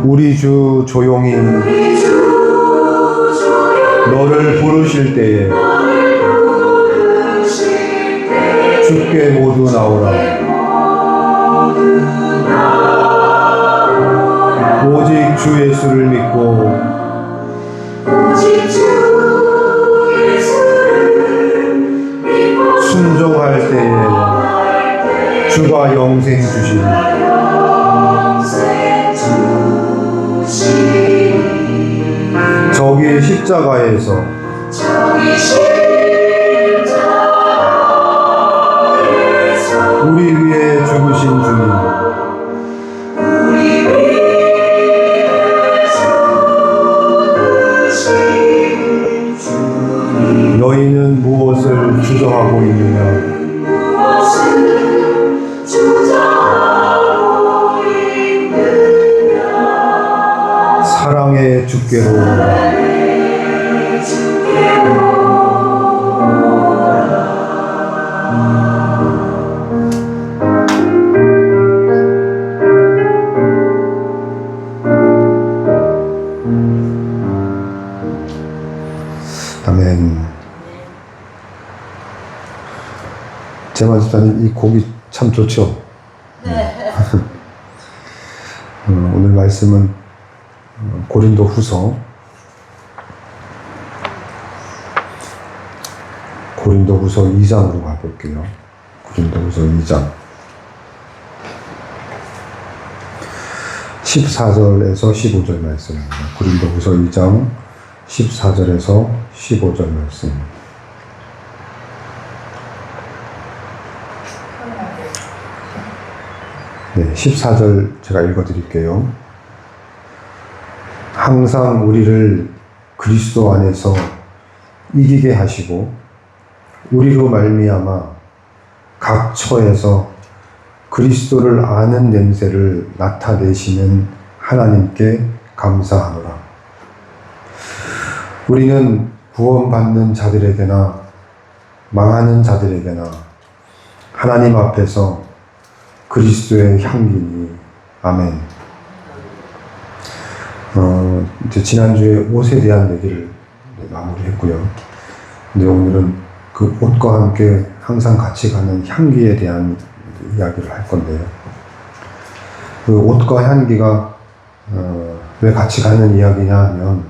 우리 주 조용히 너를 부르실 때에 주께 모두 나오라. 오직 주 예수를 믿고 순종할 때에 주가 영생 주시리. 저기 십자가에서 우리 위해 죽으신 주님, 너희는 무엇을 주저하고 있느냐? 사랑의 주께로 오라. 아멘. 제만 집사님, 이 곡이 참 좋죠? 네. 오늘 말씀은 고린도 후서 2장으로 가볼게요. 고린도 후서 2장 14절에서 15절 말씀입니다. 고린도 후서 2장 14절에서 15절 말씀. 네, 14절 제가 읽어드릴게요. 항상 우리를 그리스도 안에서 이기게 하시고 우리로 말미암아 각 처에서 그리스도를 아는 냄새를 나타내시는 하나님께 감사하노라. 우리는 구원받는 자들에게나 망하는 자들에게나 하나님 앞에서 그리스도의 향기니. 아멘. 이제 지난주에 옷에 대한 얘기를 마무리했고요. 근데 오늘은 그 옷과 함께 항상 같이 가는 향기에 대한 이야기를 할 건데요. 그 옷과 향기가 왜 같이 가는 이야기냐 하면,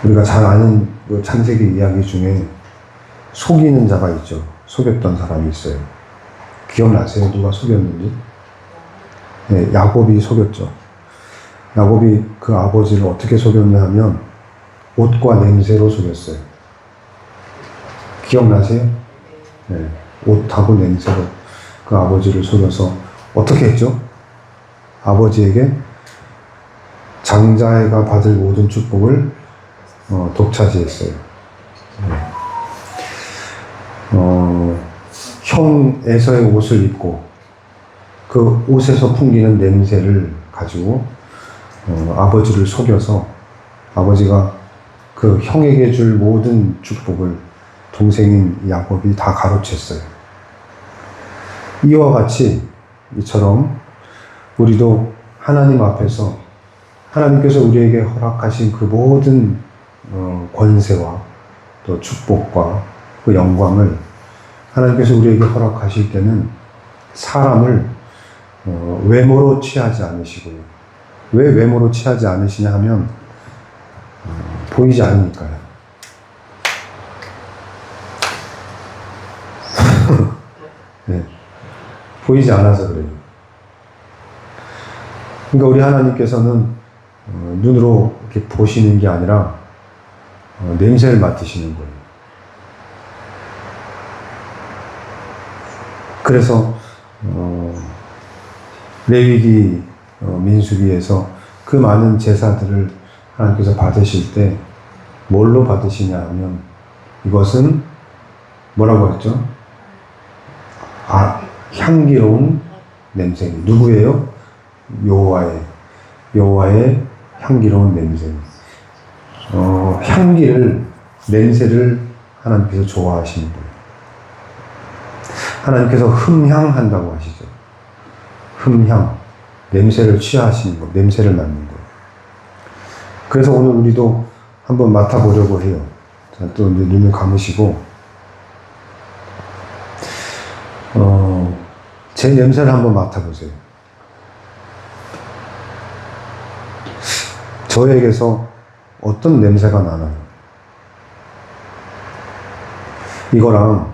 우리가 잘 아는 그 창세기 이야기 중에 속이는 자가 있죠. 속였던 사람이 있어요. 기억나세요? 누가 속였는지? 네, 야곱이 속였죠. 야곱이 그 아버지를 어떻게 속였냐 하면 옷과 냄새로 속였어요. 기억나세요? 네, 옷하고 냄새로 그 아버지를 속여서 어떻게 했죠? 아버지에게 장자애가 받을 모든 축복을 독차지했어요. 네. 형 에서의 옷을 입고 그 옷에서 풍기는 냄새를 가지고 아버지를 속여서 아버지가 그 형에게 줄 모든 축복을 동생인 야곱이 다 가로챘어요. 이와 같이 이처럼 우리도 하나님 앞에서 하나님께서 우리에게 허락하신 그 모든 권세와 또 축복과 그 영광을 하나님께서 우리에게 허락하실 때는 사람을 외모로 취하지 않으시고요. 왜 외모로 취하지 않으시냐 하면 보이지 않으니까요. 네, 보이지 않아서 그래요. 그러니까 우리 하나님께서는 눈으로 이렇게 보시는 게 아니라 냄새를 맡으시는 거예요. 그래서 레위기 민수기에서 그 많은 제사들을 하나님께서 받으실 때 뭘로 받으시냐 하면 이것은 뭐라고 했죠? 향기로운 냄새. 누구예요? 여호와의 향기로운 냄새. 냄새를 하나님께서 좋아하시는 거예요. 하나님께서 흠향한다고 하시죠. 흠향. 냄새를 취하시는 거, 냄새를 맡는 거. 그래서 오늘 우리도 한번 맡아보려고 해요. 자, 또 이제 눈을 감으시고, 제 냄새를 한번 맡아보세요. 저에게서 어떤 냄새가 나나요? 이거랑,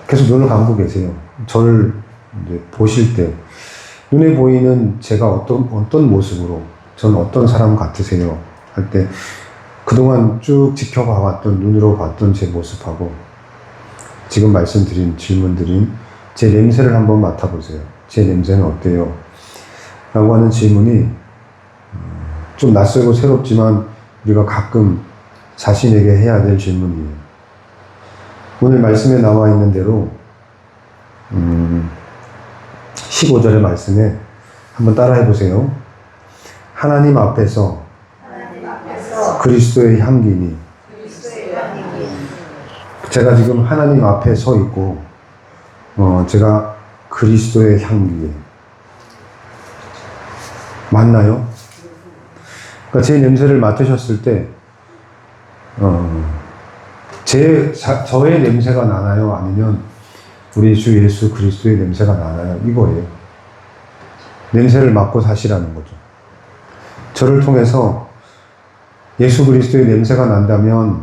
계속 눈을 감고 계세요. 저를 이제 보실 때, 눈에 보이는 제가 어떤 모습으로, 전 어떤 사람 같으세요? 할 때, 그동안 쭉 지켜봐왔던, 눈으로 봤던 제 모습하고, 지금 질문드린 제 냄새를 한번 맡아보세요. 제 냄새는 어때요? 라고 하는 질문이 좀 낯설고 새롭지만 우리가 가끔 자신에게 해야 될 질문이에요. 오늘 말씀에 나와 있는 대로 15절의 말씀에 한번 따라해 보세요. 하나님 앞에서 그리스도의 향기니. 제가 지금 하나님 앞에 서 있고 제가 그리스도의 향기에 맞나요? 그러니까 제 냄새를 맡으셨을 때 저의 냄새가 나나요? 아니면 우리 주 예수 그리스도의 냄새가 나나요? 이거예요. 냄새를 맡고 사시라는 거죠. 저를 통해서 예수 그리스도의 냄새가 난다면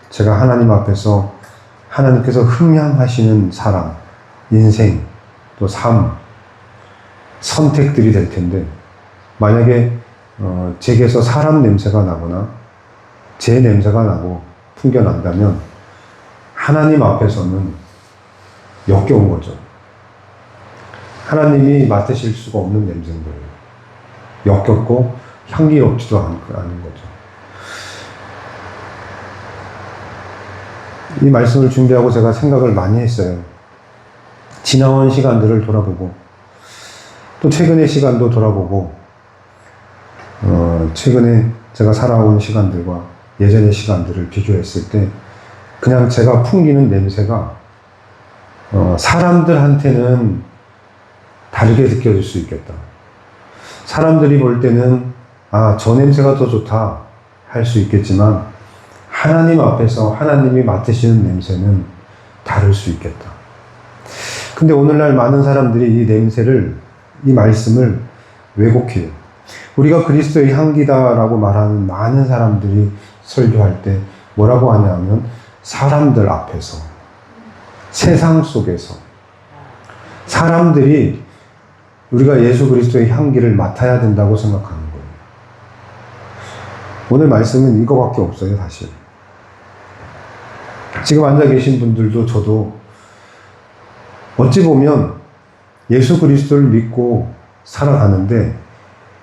제가 하나님 앞에서 하나님께서 흠향하시는 사람, 인생, 또 삶, 선택들이 될 텐데, 만약에 제게서 사람 냄새가 나거나 제 냄새가 나고 풍겨난다면 하나님 앞에서는 역겨운 거죠. 하나님이 맡으실 수가 없는 냄새인 거예요. 역겹고 향기롭지도 않은 거죠. 이 말씀을 준비하고 제가 생각을 많이 했어요. 지나온 시간들을 돌아보고, 또 최근의 시간도 돌아보고, 최근에 제가 살아온 시간들과 예전의 시간들을 비교했을 때, 그냥 제가 풍기는 냄새가, 사람들한테는 다르게 느껴질 수 있겠다. 사람들이 볼 때는, 저 냄새가 더 좋다 할 수 있겠지만, 하나님 앞에서 하나님이 맡으시는 냄새는 다를 수 있겠다. 근데 오늘날 많은 사람들이 이 말씀을 왜곡해요. 우리가 그리스도의 향기다라고 말하는 많은 사람들이 설교할 때 뭐라고 하냐면 사람들 앞에서, 세상 속에서 사람들이 우리가 예수 그리스도의 향기를 맡아야 된다고 생각하는 거예요. 오늘 말씀은 이거밖에 없어요, 사실. 지금 앉아 계신 분들도 저도 어찌 보면 예수 그리스도를 믿고 살아가는데,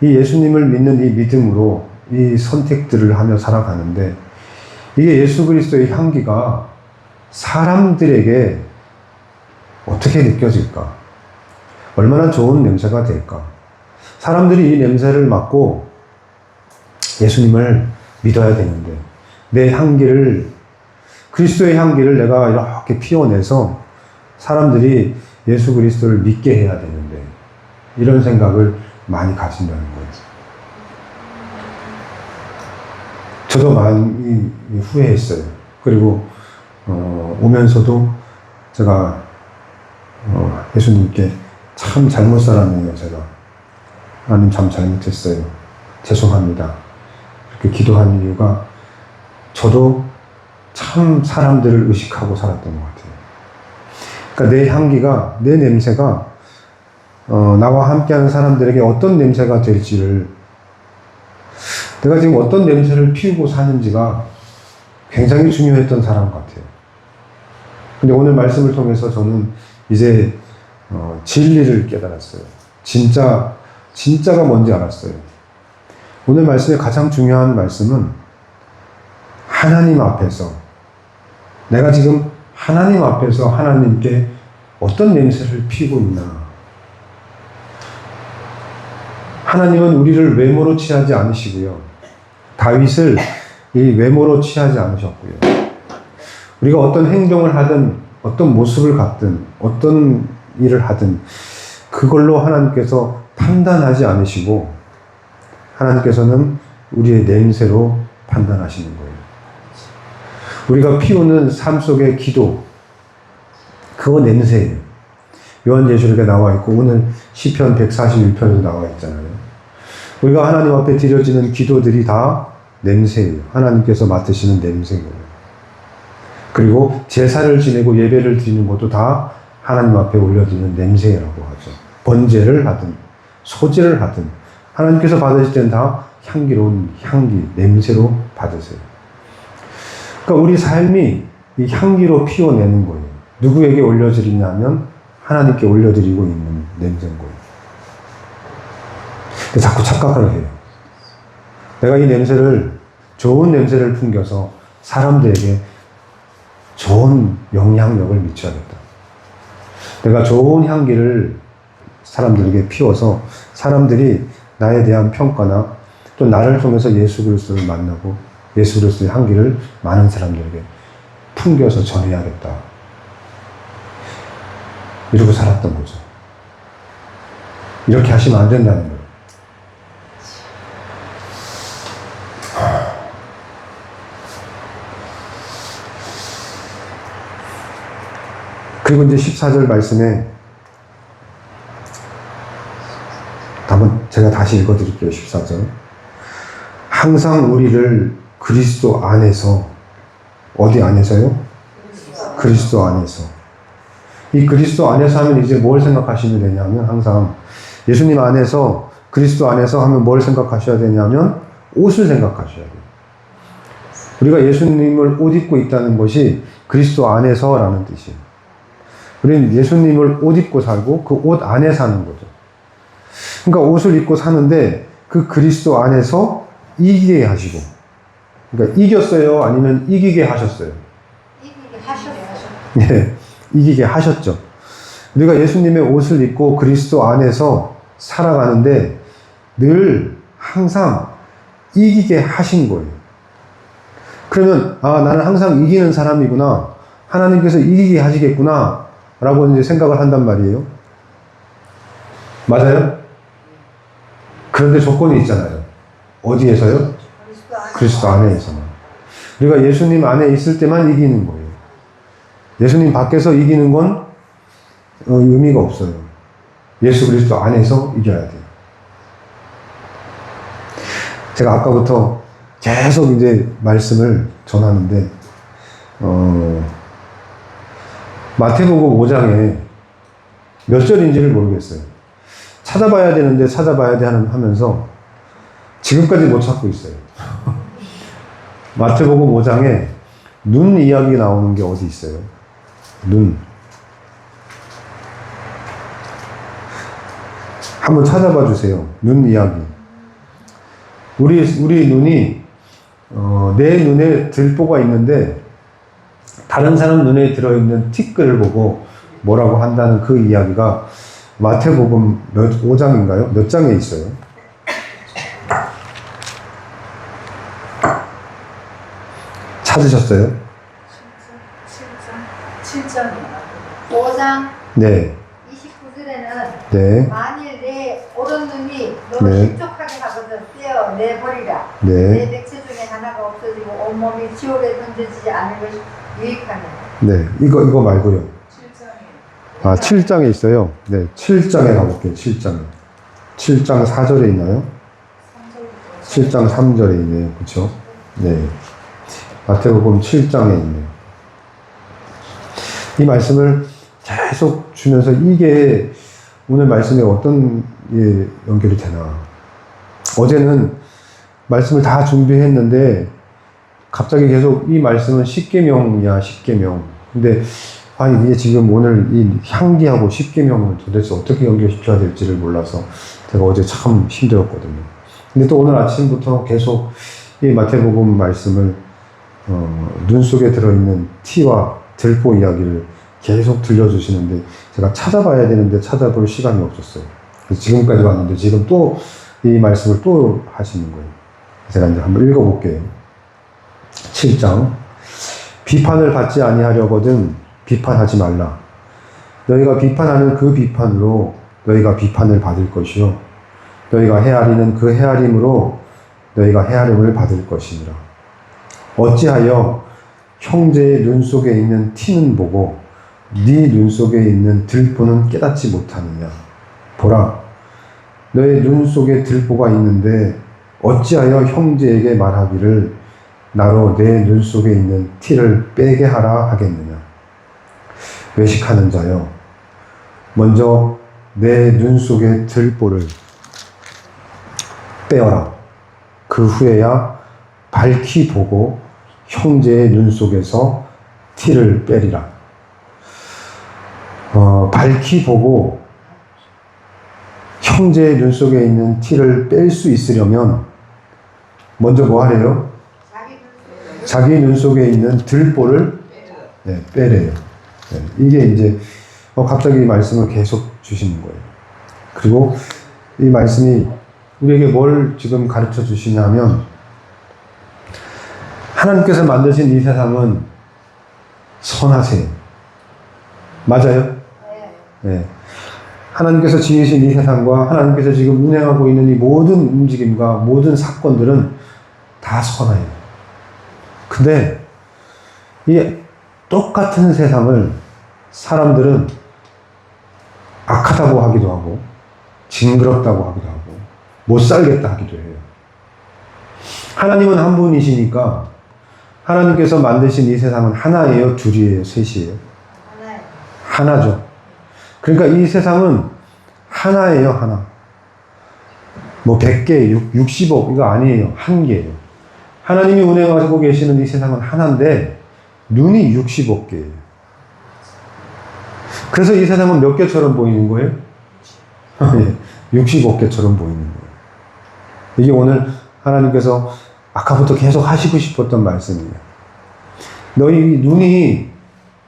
이 예수님을 믿는 이 믿음으로 이 선택들을 하며 살아가는데, 이게 예수 그리스도의 향기가 사람들에게 어떻게 느껴질까? 얼마나 좋은 냄새가 될까? 사람들이 이 냄새를 맡고 예수님을 믿어야 되는데, 내 향기를, 그리스도의 향기를 내가 이렇게 피워내서 사람들이 예수 그리스도를 믿게 해야 되는데, 이런 생각을 많이 가진다는 거예요. 저도 많이 후회했어요. 그리고 오면서도 제가 예수님께 참 잘못 살았네요. 제가 하나님 참 잘못했어요. 죄송합니다. 이렇게 기도한 이유가 저도 참 사람들을 의식하고 살았던 것 같아요. 그러니까 내 향기가, 내 냄새가 나와 함께하는 사람들에게 어떤 냄새가 될지를, 내가 지금 어떤 냄새를 피우고 사는지가 굉장히 중요했던 사람 같아요. 근데 오늘 말씀을 통해서 저는 이제 진리를 깨달았어요. 진짜가 뭔지 알았어요. 오늘 말씀의 가장 중요한 말씀은 하나님 앞에서, 내가 지금 하나님 앞에서 하나님께 어떤 냄새를 피우고 있나. 하나님은 우리를 외모로 취하지 않으시고요. 다윗을 이 외모로 취하지 않으셨고요. 우리가 어떤 행동을 하든 어떤 모습을 갖든 어떤 일을 하든 그걸로 하나님께서 판단하지 않으시고 하나님께서는 우리의 냄새로 판단하시는 거예요. 우리가 피우는 삶 속의 기도, 그거 냄새예요. 요한계시록에 나와 있고 오늘 시편 141편에도 나와 있잖아요. 우리가 하나님 앞에 드려지는 기도들이 다 냄새예요. 하나님께서 맡으시는 냄새예요. 그리고 제사를 지내고 예배를 드리는 것도 다 하나님 앞에 올려드리는 냄새라고 하죠. 번제를 하든 소제를 하든 하나님께서 받으실 때는 다 향기로운 향기, 냄새로 받으세요. 그러니까 우리 삶이 이 향기로 피워내는 거예요. 누구에게 올려드리냐면 하나님께 올려드리고 있는 냄새인 거예요. 근데 자꾸 착각을 해요. 내가 이 냄새를, 좋은 냄새를 풍겨서 사람들에게 좋은 영향력을 미쳐야겠다. 내가 좋은 향기를 사람들에게 피워서 사람들이 나에 대한 평가나 또 나를 통해서 예수 그리스도를 만나고 예수 그리스도의 향기를 많은 사람들에게 풍겨서 전해야겠다. 이러고 살았던 거죠. 이렇게 하시면 안 된다는 거예요. 그리고 이제 14절 말씀에 한번 제가 다시 읽어드릴게요. 14절. 항상 우리를 그리스도 안에서, 어디 안에서요? 그리스도 안에서. 이 그리스도 안에서 하면 이제 뭘 생각하시면 되냐면, 항상 예수님 안에서, 그리스도 안에서 하면 뭘 생각하셔야 되냐면 옷을 생각하셔야 돼요. 우리가 예수님을 옷 입고 있다는 것이 그리스도 안에서라는 뜻이에요. 우리는 예수님을 옷 입고 살고 그 옷 안에 사는 거죠. 그러니까 옷을 입고 사는데 그 그리스도 안에서 이기게 하시고, 그러니까 이겼어요? 아니면 이기게 하셨어요? 이기게 하셨어요. 네, 이기게 하셨죠. 우리가 예수님의 옷을 입고 그리스도 안에서 살아가는데 늘 항상 이기게 하신 거예요. 그러면 나는 항상 이기는 사람이구나. 하나님께서 이기게 하시겠구나. 라고 이제 생각을 한단 말이에요. 맞아요? 그런데 조건이 있잖아요. 어디에서요? 그리스도 안에서만. 우리가 예수님 안에 있을 때만 이기는 거예요. 예수님 밖에서 이기는 건 의미가 없어요. 예수 그리스도 안에서 이겨야 돼요. 제가 아까부터 계속 이제 말씀을 전하는데, 마태복음 5장에 몇 절인지를 모르겠어요. 찾아봐야 되는데 찾아봐야 돼 하면서 지금까지 못 찾고 있어요. 마태복음 5장에 눈 이야기 나오는 게 어디 있어요? 눈. 한번 찾아봐 주세요. 눈 이야기. 우리 눈이 내 눈에 들보가 있는데 다른 사람 눈에 들어있는 티끌을 보고 뭐라고 한다는 그 이야기가 마태복음 5장인가요? 몇 장에 있어요? 찾으셨어요? 7장이요. 5장 네. 29절에는 네. 만일 내 오른눈이 너무 네. 실족하게 하거든 떼어내버리라. 네. 내 백체 중에 하나가 없어지고 온몸이 지옥에 던져지지 않을 것이 유익하네. 네. 이거 말고요. 7장에. 7장에 있어요. 네. 7장에 가볼게요. 7장에. 7장 4절에 있나요? 7장 3절에 있네요. 그쵸? 네. 마태복음 7장에 있네요. 이 말씀을 계속 주면서 이게 오늘 말씀에 어떤 연결이 되나. 어제는 말씀을 다 준비했는데 갑자기 계속 이 말씀은 십계명이야, 십계명. 근데 아니, 이게 지금 오늘 이 향기하고 십계명을 도대체 어떻게 연결시켜야 될지를 몰라서 제가 어제 참 힘들었거든요. 근데 또 오늘 아침부터 계속 이 마태복음 말씀을 눈 속에 들어있는 티와 들보 이야기를 계속 들려주시는데 제가 찾아봐야 되는데 찾아볼 시간이 없었어요. 그래서 지금까지 왔는데 지금 또 이 말씀을 또 하시는 거예요. 제가 이제 한번 읽어볼게요. 7장. 비판을 받지 아니하려거든 비판하지 말라. 너희가 비판하는 그 비판으로 너희가 비판을 받을 것이요 너희가 헤아리는 그 헤아림으로 너희가 헤아림을 받을 것이니라. 어찌하여 형제의 눈 속에 있는 티는 보고 네 눈 속에 있는 들보는 깨닫지 못하느냐. 보라, 너의 눈 속에 들보가 있는데 어찌하여 형제에게 말하기를 나로 내 눈 속에 있는 티를 빼게 하라 하겠느냐. 외식하는 자여, 먼저 내 눈 속의 들보를 빼어라. 그 후에야 밝히 보고 형제의 눈 속에서 티를 빼리라. 밝히 보고 형제의 눈 속에 있는 티를 뺄 수 있으려면 먼저 뭐 하래요? 자기 눈 속에 있는 들보를 빼래요. 이게 이제 갑자기 이 말씀을 계속 주시는 거예요. 그리고 이 말씀이 우리에게 뭘 지금 가르쳐 주시냐면 하나님께서 만드신 이 세상은 선하세요. 맞아요? 네. 하나님께서 지으신 이 세상과 하나님께서 지금 운행하고 있는 이 모든 움직임과 모든 사건들은 다 선해요. 근데 이 똑같은 세상을 사람들은 악하다고 하기도 하고 징그럽다고 하기도 하고 못 살겠다 하기도 해요. 하나님은 한 분이시니까 하나님께서 만드신 이 세상은 하나예요? 둘이에요? 셋이에요? 하나죠. 그러니까 이 세상은 하나예요, 하나. 뭐 100개, 60억 이거 아니에요. 한 개예요. 하나님이 운행하고 계시는 이 세상은 하나인데 눈이 60억 개예요. 그래서 이 세상은 몇 개처럼 보이는 거예요? 60억 개처럼 보이는 거예요. 이게 오늘 하나님께서 아까부터 계속 하시고 싶었던 말씀이에요. 너희 눈이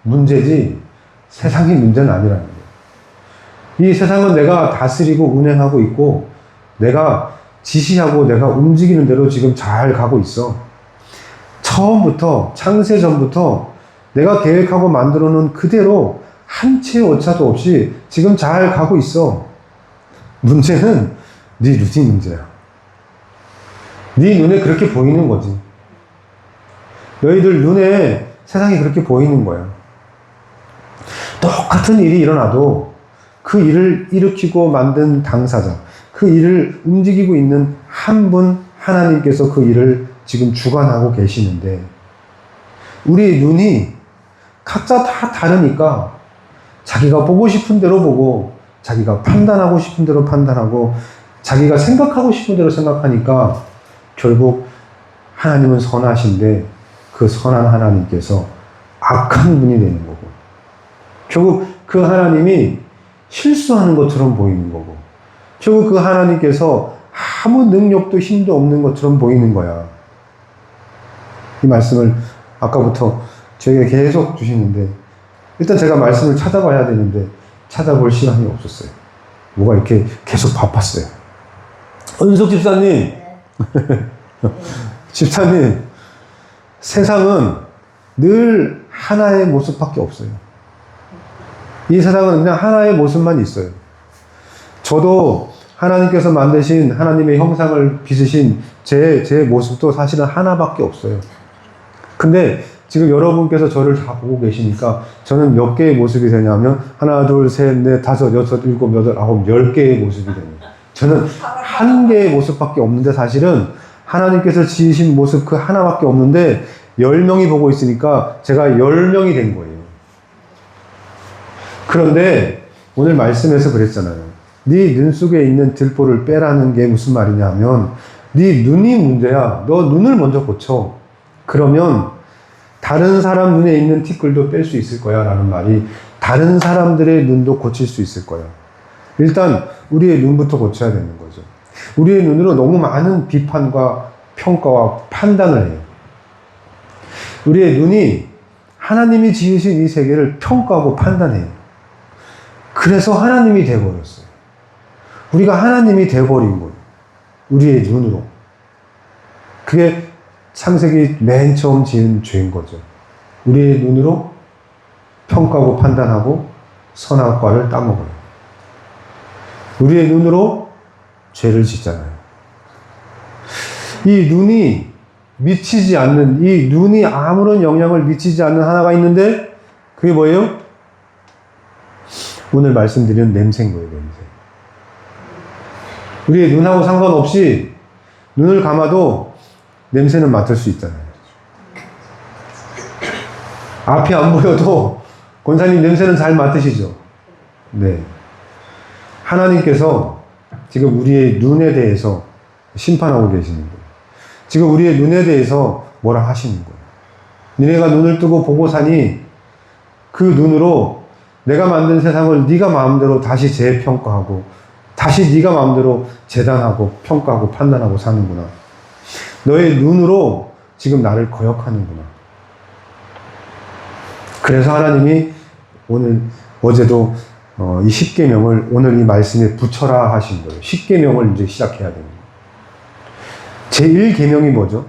문제지 세상이 문제는 아니라는 거예요. 이 세상은 내가 다스리고 운행하고 있고 내가 지시하고 내가 움직이는 대로 지금 잘 가고 있어. 처음부터 창세 전부터 내가 계획하고 만들어 놓은 그대로 한 치의 오차도 없이 지금 잘 가고 있어. 문제는 네 눈이 문제야. 네 눈에 그렇게 보이는 거지. 너희들 눈에 세상이 그렇게 보이는 거야. 똑같은 일이 일어나도 그 일을 일으키고 만든 당사자, 그 일을 움직이고 있는 한 분 하나님께서 그 일을 지금 주관하고 계시는데 우리의 눈이 각자 다 다르니까 자기가 보고 싶은 대로 보고 자기가 판단하고 싶은 대로 판단하고 자기가 생각하고 싶은 대로 생각하니까 결국 하나님은 선하신데 그 선한 하나님께서 악한 분이 되는 거고 결국 그 하나님이 실수하는 것처럼 보이는 거고 결국 그 하나님께서 아무 능력도 힘도 없는 것처럼 보이는 거야. 이 말씀을 아까부터 저에게 계속 주시는데 일단 제가 말씀을 찾아봐야 되는데 찾아볼 시간이 없었어요. 뭐가 이렇게 계속 바빴어요. 은석 집사님, 집사님, 세상은 늘 하나의 모습밖에 없어요. 이 세상은 그냥 하나의 모습만 있어요. 저도 하나님께서 만드신 하나님의 형상을 빚으신 제 모습도 사실은 하나밖에 없어요. 근데 지금 여러분께서 저를 다 보고 계시니까 저는 몇 개의 모습이 되냐면 하나, 둘, 셋, 넷, 다섯, 여섯, 일곱, 여덟, 아홉, 10개의 모습이 됩니다. 저는 한 개의 모습밖에 없는데 사실은 하나님께서 지으신 모습 그 하나밖에 없는데 10명이 보고 있으니까 제가 10명이 된 거예요. 그런데 오늘 말씀에서 그랬잖아요. 네 눈 속에 있는 들보를 빼라는 게 무슨 말이냐 하면 네 눈이 문제야. 너 눈을 먼저 고쳐. 그러면 다른 사람 눈에 있는 티끌도 뺄 수 있을 거야 라는 말이 다른 사람들의 눈도 고칠 수 있을 거야. 일단 우리의 눈부터 고쳐야 되는 거죠. 우리의 눈으로 너무 많은 비판과 평가와 판단을 해요. 우리의 눈이 하나님이 지으신 이 세계를 평가하고 판단해요. 그래서 하나님이 돼버렸어요. 우리가 하나님이 돼버린 거예요. 우리의 눈으로. 그게 창세기 맨 처음 지은 죄인 거죠. 우리의 눈으로 평가하고 판단하고 선악과를 따먹어요. 우리의 눈으로 죄를 짓잖아요. 이 눈이 미치지 않는, 이 눈이 아무런 영향을 미치지 않는 하나가 있는데 그게 뭐예요? 오늘 말씀드리는 냄새인 거예요, 냄새. 우리의 눈하고 상관없이 눈을 감아도 냄새는 맡을 수 있잖아요. 앞이 안 보여도 권사님 냄새는 잘 맡으시죠? 네. 하나님께서 지금 우리의 눈에 대해서 심판하고 계시는 거예요. 지금 우리의 눈에 대해서 뭐라 하시는 거예요. 니네가 눈을 뜨고 보고 사니 그 눈으로 내가 만든 세상을 네가 마음대로 다시 재평가하고 다시 네가 마음대로 재단하고 평가하고 판단하고 사는구나. 너의 눈으로 지금 나를 거역하는구나. 그래서 하나님이 어제도 이 십계명을 오늘 이 말씀에 붙여라 하신 거예요. 십계명을 이제 시작해야 되는 거예요. 제1계명이 뭐죠?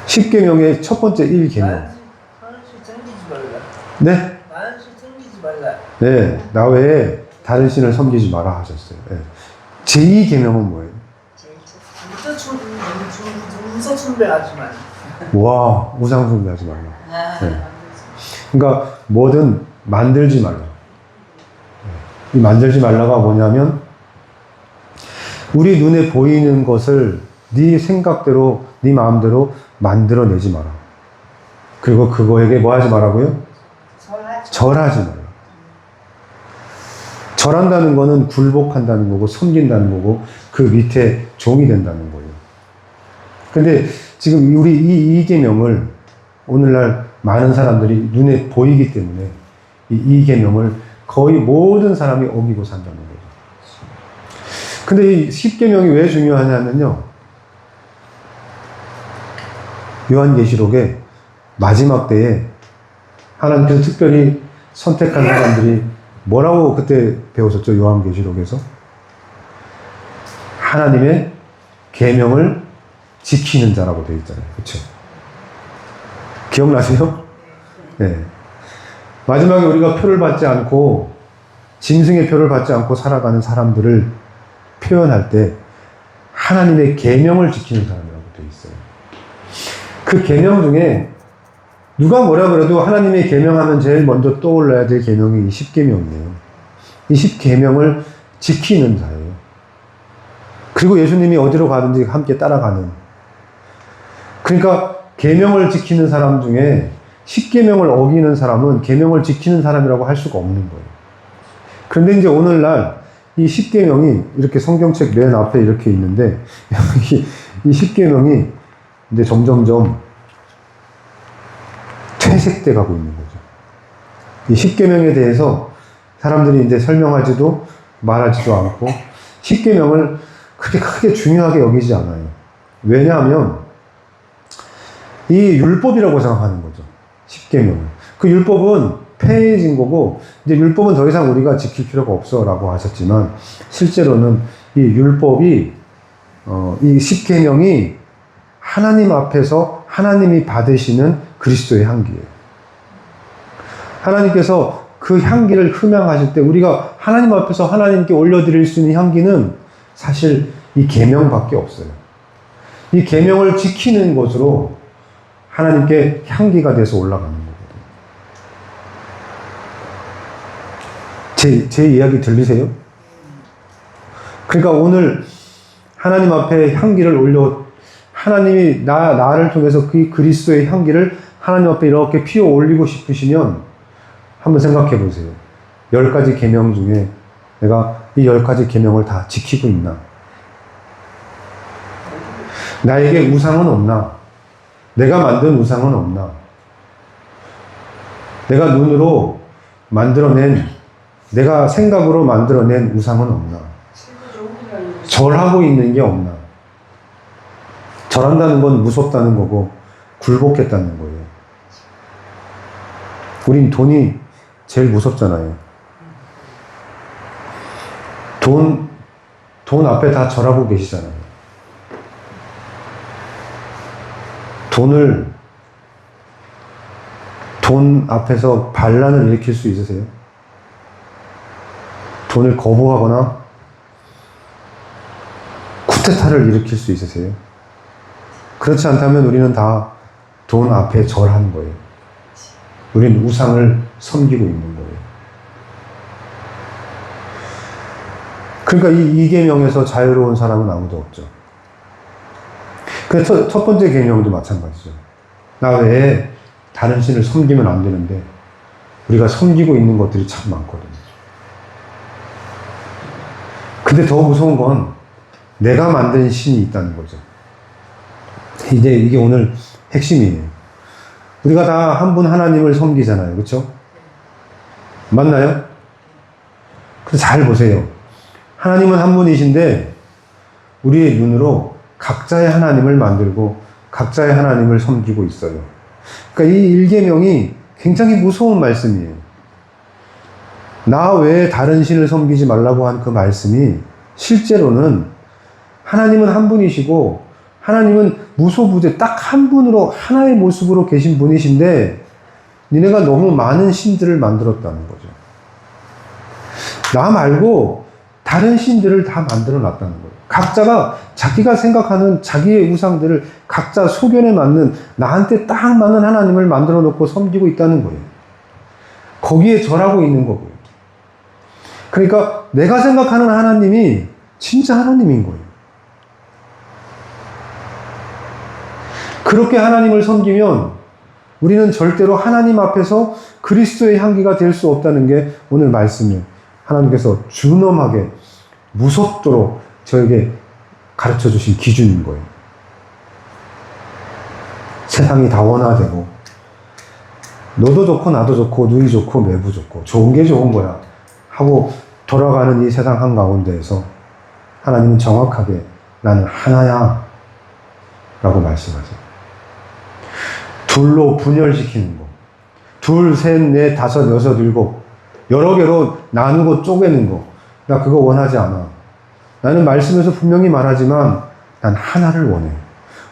십계명의 첫 번째 1계명. 만수 섬기지 말라. 네? 만수 섬기지 말라. 네, 나 외에 다른 신을 섬기지 마라 하셨어요. 네. 제2계명은 뭐예요? 우상 숭배하지 마. 와, 우상 숭배하지 말라. 네. 그러니까 뭐든 만들지 말라. 이 만들지 말라가 뭐냐면 우리 눈에 보이는 것을 네 생각대로, 네 마음대로 만들어내지 마라. 그리고 그거에게 뭐 하지 말라고요? 절하지 말라. 절한다는 거는 굴복한다는 거고 섬긴다는 거고 그 밑에 종이 된다는 거예요. 근데 지금 우리 이 계명을 오늘날 많은 사람들이 눈에 보이기 때문에 이 계명을 거의 모든 사람이 어기고 산다는 거예요. 근데 이 10계명이 왜 중요하냐면요. 요한계시록에 마지막 때에 하나님께서 특별히 선택한 사람들이 뭐라고 그때 배웠었죠? 요한계시록에서 하나님의 계명을 지키는 자라고 되어 있잖아요. 그렇죠? 기억나세요? 네. 마지막에 우리가 표를 받지 않고 짐승의 표를 받지 않고 살아가는 사람들을 표현할 때 하나님의 계명을 지키는 사람이라고 되어 있어요. 그 계명 중에 누가 뭐라 그래도 하나님의 계명하면 제일 먼저 떠올라야 될 계명이 이 10계명이에요. 이 10계명을 지키는 자예요. 그리고 예수님이 어디로 가든지 함께 따라가는. 그러니까 계명을 지키는 사람 중에 10계명을 어기는 사람은 계명을 지키는 사람이라고 할 수가 없는 거예요. 그런데 이제 오늘날 이 10계명이 이렇게 성경책 맨 앞에 이렇게 있는데 이 10계명이 이제 점점점 퇴색돼 가고 있는 거죠. 이 10계명에 대해서 사람들이 이제 설명하지도 말하지도 않고 10계명을 그렇게 크게 중요하게 여기지 않아요. 왜냐하면 이 율법이라고 생각하는 거죠. 10계명을. 그 율법은 폐해진 거고 이제 율법은 더 이상 우리가 지킬 필요가 없어라고 하셨지만 실제로는 이 율법이 이 10계명이 하나님 앞에서 하나님이 받으시는 그리스도의 향기예요. 하나님께서 그 향기를 흠양하실 때 우리가 하나님 앞에서 하나님께 올려드릴 수 있는 향기는 사실 이 계명밖에 없어요. 이 계명을 지키는 것으로 하나님께 향기가 돼서 올라가는 거거든요. 제 이야기 들리세요? 그러니까 오늘 하나님 앞에 향기를 올려 하나님이 나를 통해서 그 그리스도의 향기를 하나님 앞에 이렇게 피워 올리고 싶으시면 한번 생각해 보세요. 10가지 계명 중에 내가 이 10가지 계명을 다 지키고 있나? 나에게 우상은 없나? 내가 만든 우상은 없나? 내가 눈으로 만들어낸, 내가 생각으로 만들어낸 우상은 없나? 절하고 있는 게 없나? 절한다는 건 무섭다는 거고 굴복했다는 거예요. 우린 돈이 제일 무섭잖아요. 돈 앞에 다 절하고 계시잖아요. 돈 앞에서 반란을 일으킬 수 있으세요? 돈을 거부하거나 쿠데타를 일으킬 수 있으세요? 그렇지 않다면 우리는 다 돈 앞에 절하는 거예요. 우리는 우상을 섬기고 있는 거예요. 그러니까 이 계명에서 자유로운 사람은 아무도 없죠. 그래서 첫 번째 계명도 마찬가지죠. 나 외에 다른 신을 섬기면 안 되는데 우리가 섬기고 있는 것들이 참 많거든요. 근데 더 무서운 건 내가 만든 신이 있다는 거죠. 이게 오늘 핵심이에요. 우리가 다 한 분 하나님을 섬기잖아요. 그렇죠? 맞나요? 그래서 잘 보세요. 하나님은 한 분이신데 우리의 눈으로 각자의 하나님을 만들고 각자의 하나님을 섬기고 있어요. 그러니까 이 1계명이 굉장히 무서운 말씀이에요. 나 외에 다른 신을 섬기지 말라고 한 그 말씀이 실제로는 하나님은 한 분이시고 하나님은 무소부재 딱 한 분으로 하나의 모습으로 계신 분이신데 니네가 너무 많은 신들을 만들었다는 거죠. 나 말고 다른 신들을 다 만들어 놨다는 거예요. 각자가 자기가 생각하는 자기의 우상들을 각자 소견에 맞는 나한테 딱 맞는 하나님을 만들어 놓고 섬기고 있다는 거예요. 거기에 절하고 있는 거고요. 그러니까 내가 생각하는 하나님이 진짜 하나님인 거예요. 그렇게 하나님을 섬기면 우리는 절대로 하나님 앞에서 그리스도의 향기가 될 수 없다는 게 오늘 말씀이에요. 하나님께서 준엄하게 무섭도록 저에게 가르쳐 주신 기준인 거예요. 세상이 다원화되고 너도 좋고 나도 좋고 누이 좋고 매부 좋고 좋은 게 좋은 거야 하고 돌아가는 이 세상 한가운데에서 하나님은 정확하게 나는 하나야 라고 말씀하세요. 둘로 분열시키는 거. 둘, 셋, 넷, 다섯, 여섯, 일곱 여러 개로 나누고 쪼개는 거. 나 그거 원하지 않아. 나는 말씀에서 분명히 말하지만 난 하나를 원해.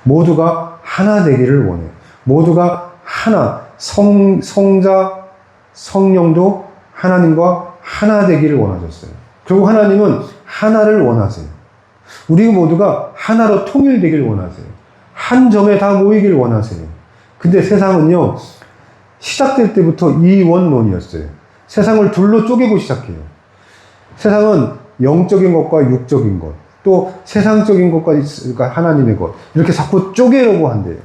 모두가 하나 되기를 원해. 모두가 하나. 성자, 성령도 하나님과 하나 되기를 원하셨어요. 그리고 하나님은 하나를 원하세요. 우리 모두가 하나로 통일되길 원하세요. 한 점에 다 모이길 원하세요. 근데 세상은요, 시작될 때부터 이원론이었어요. 세상을 둘로 쪼개고 시작해요. 세상은 영적인 것과 육적인 것, 또 세상적인 것과 그러니까 하나님의 것, 이렇게 자꾸 쪼개려고 한대요.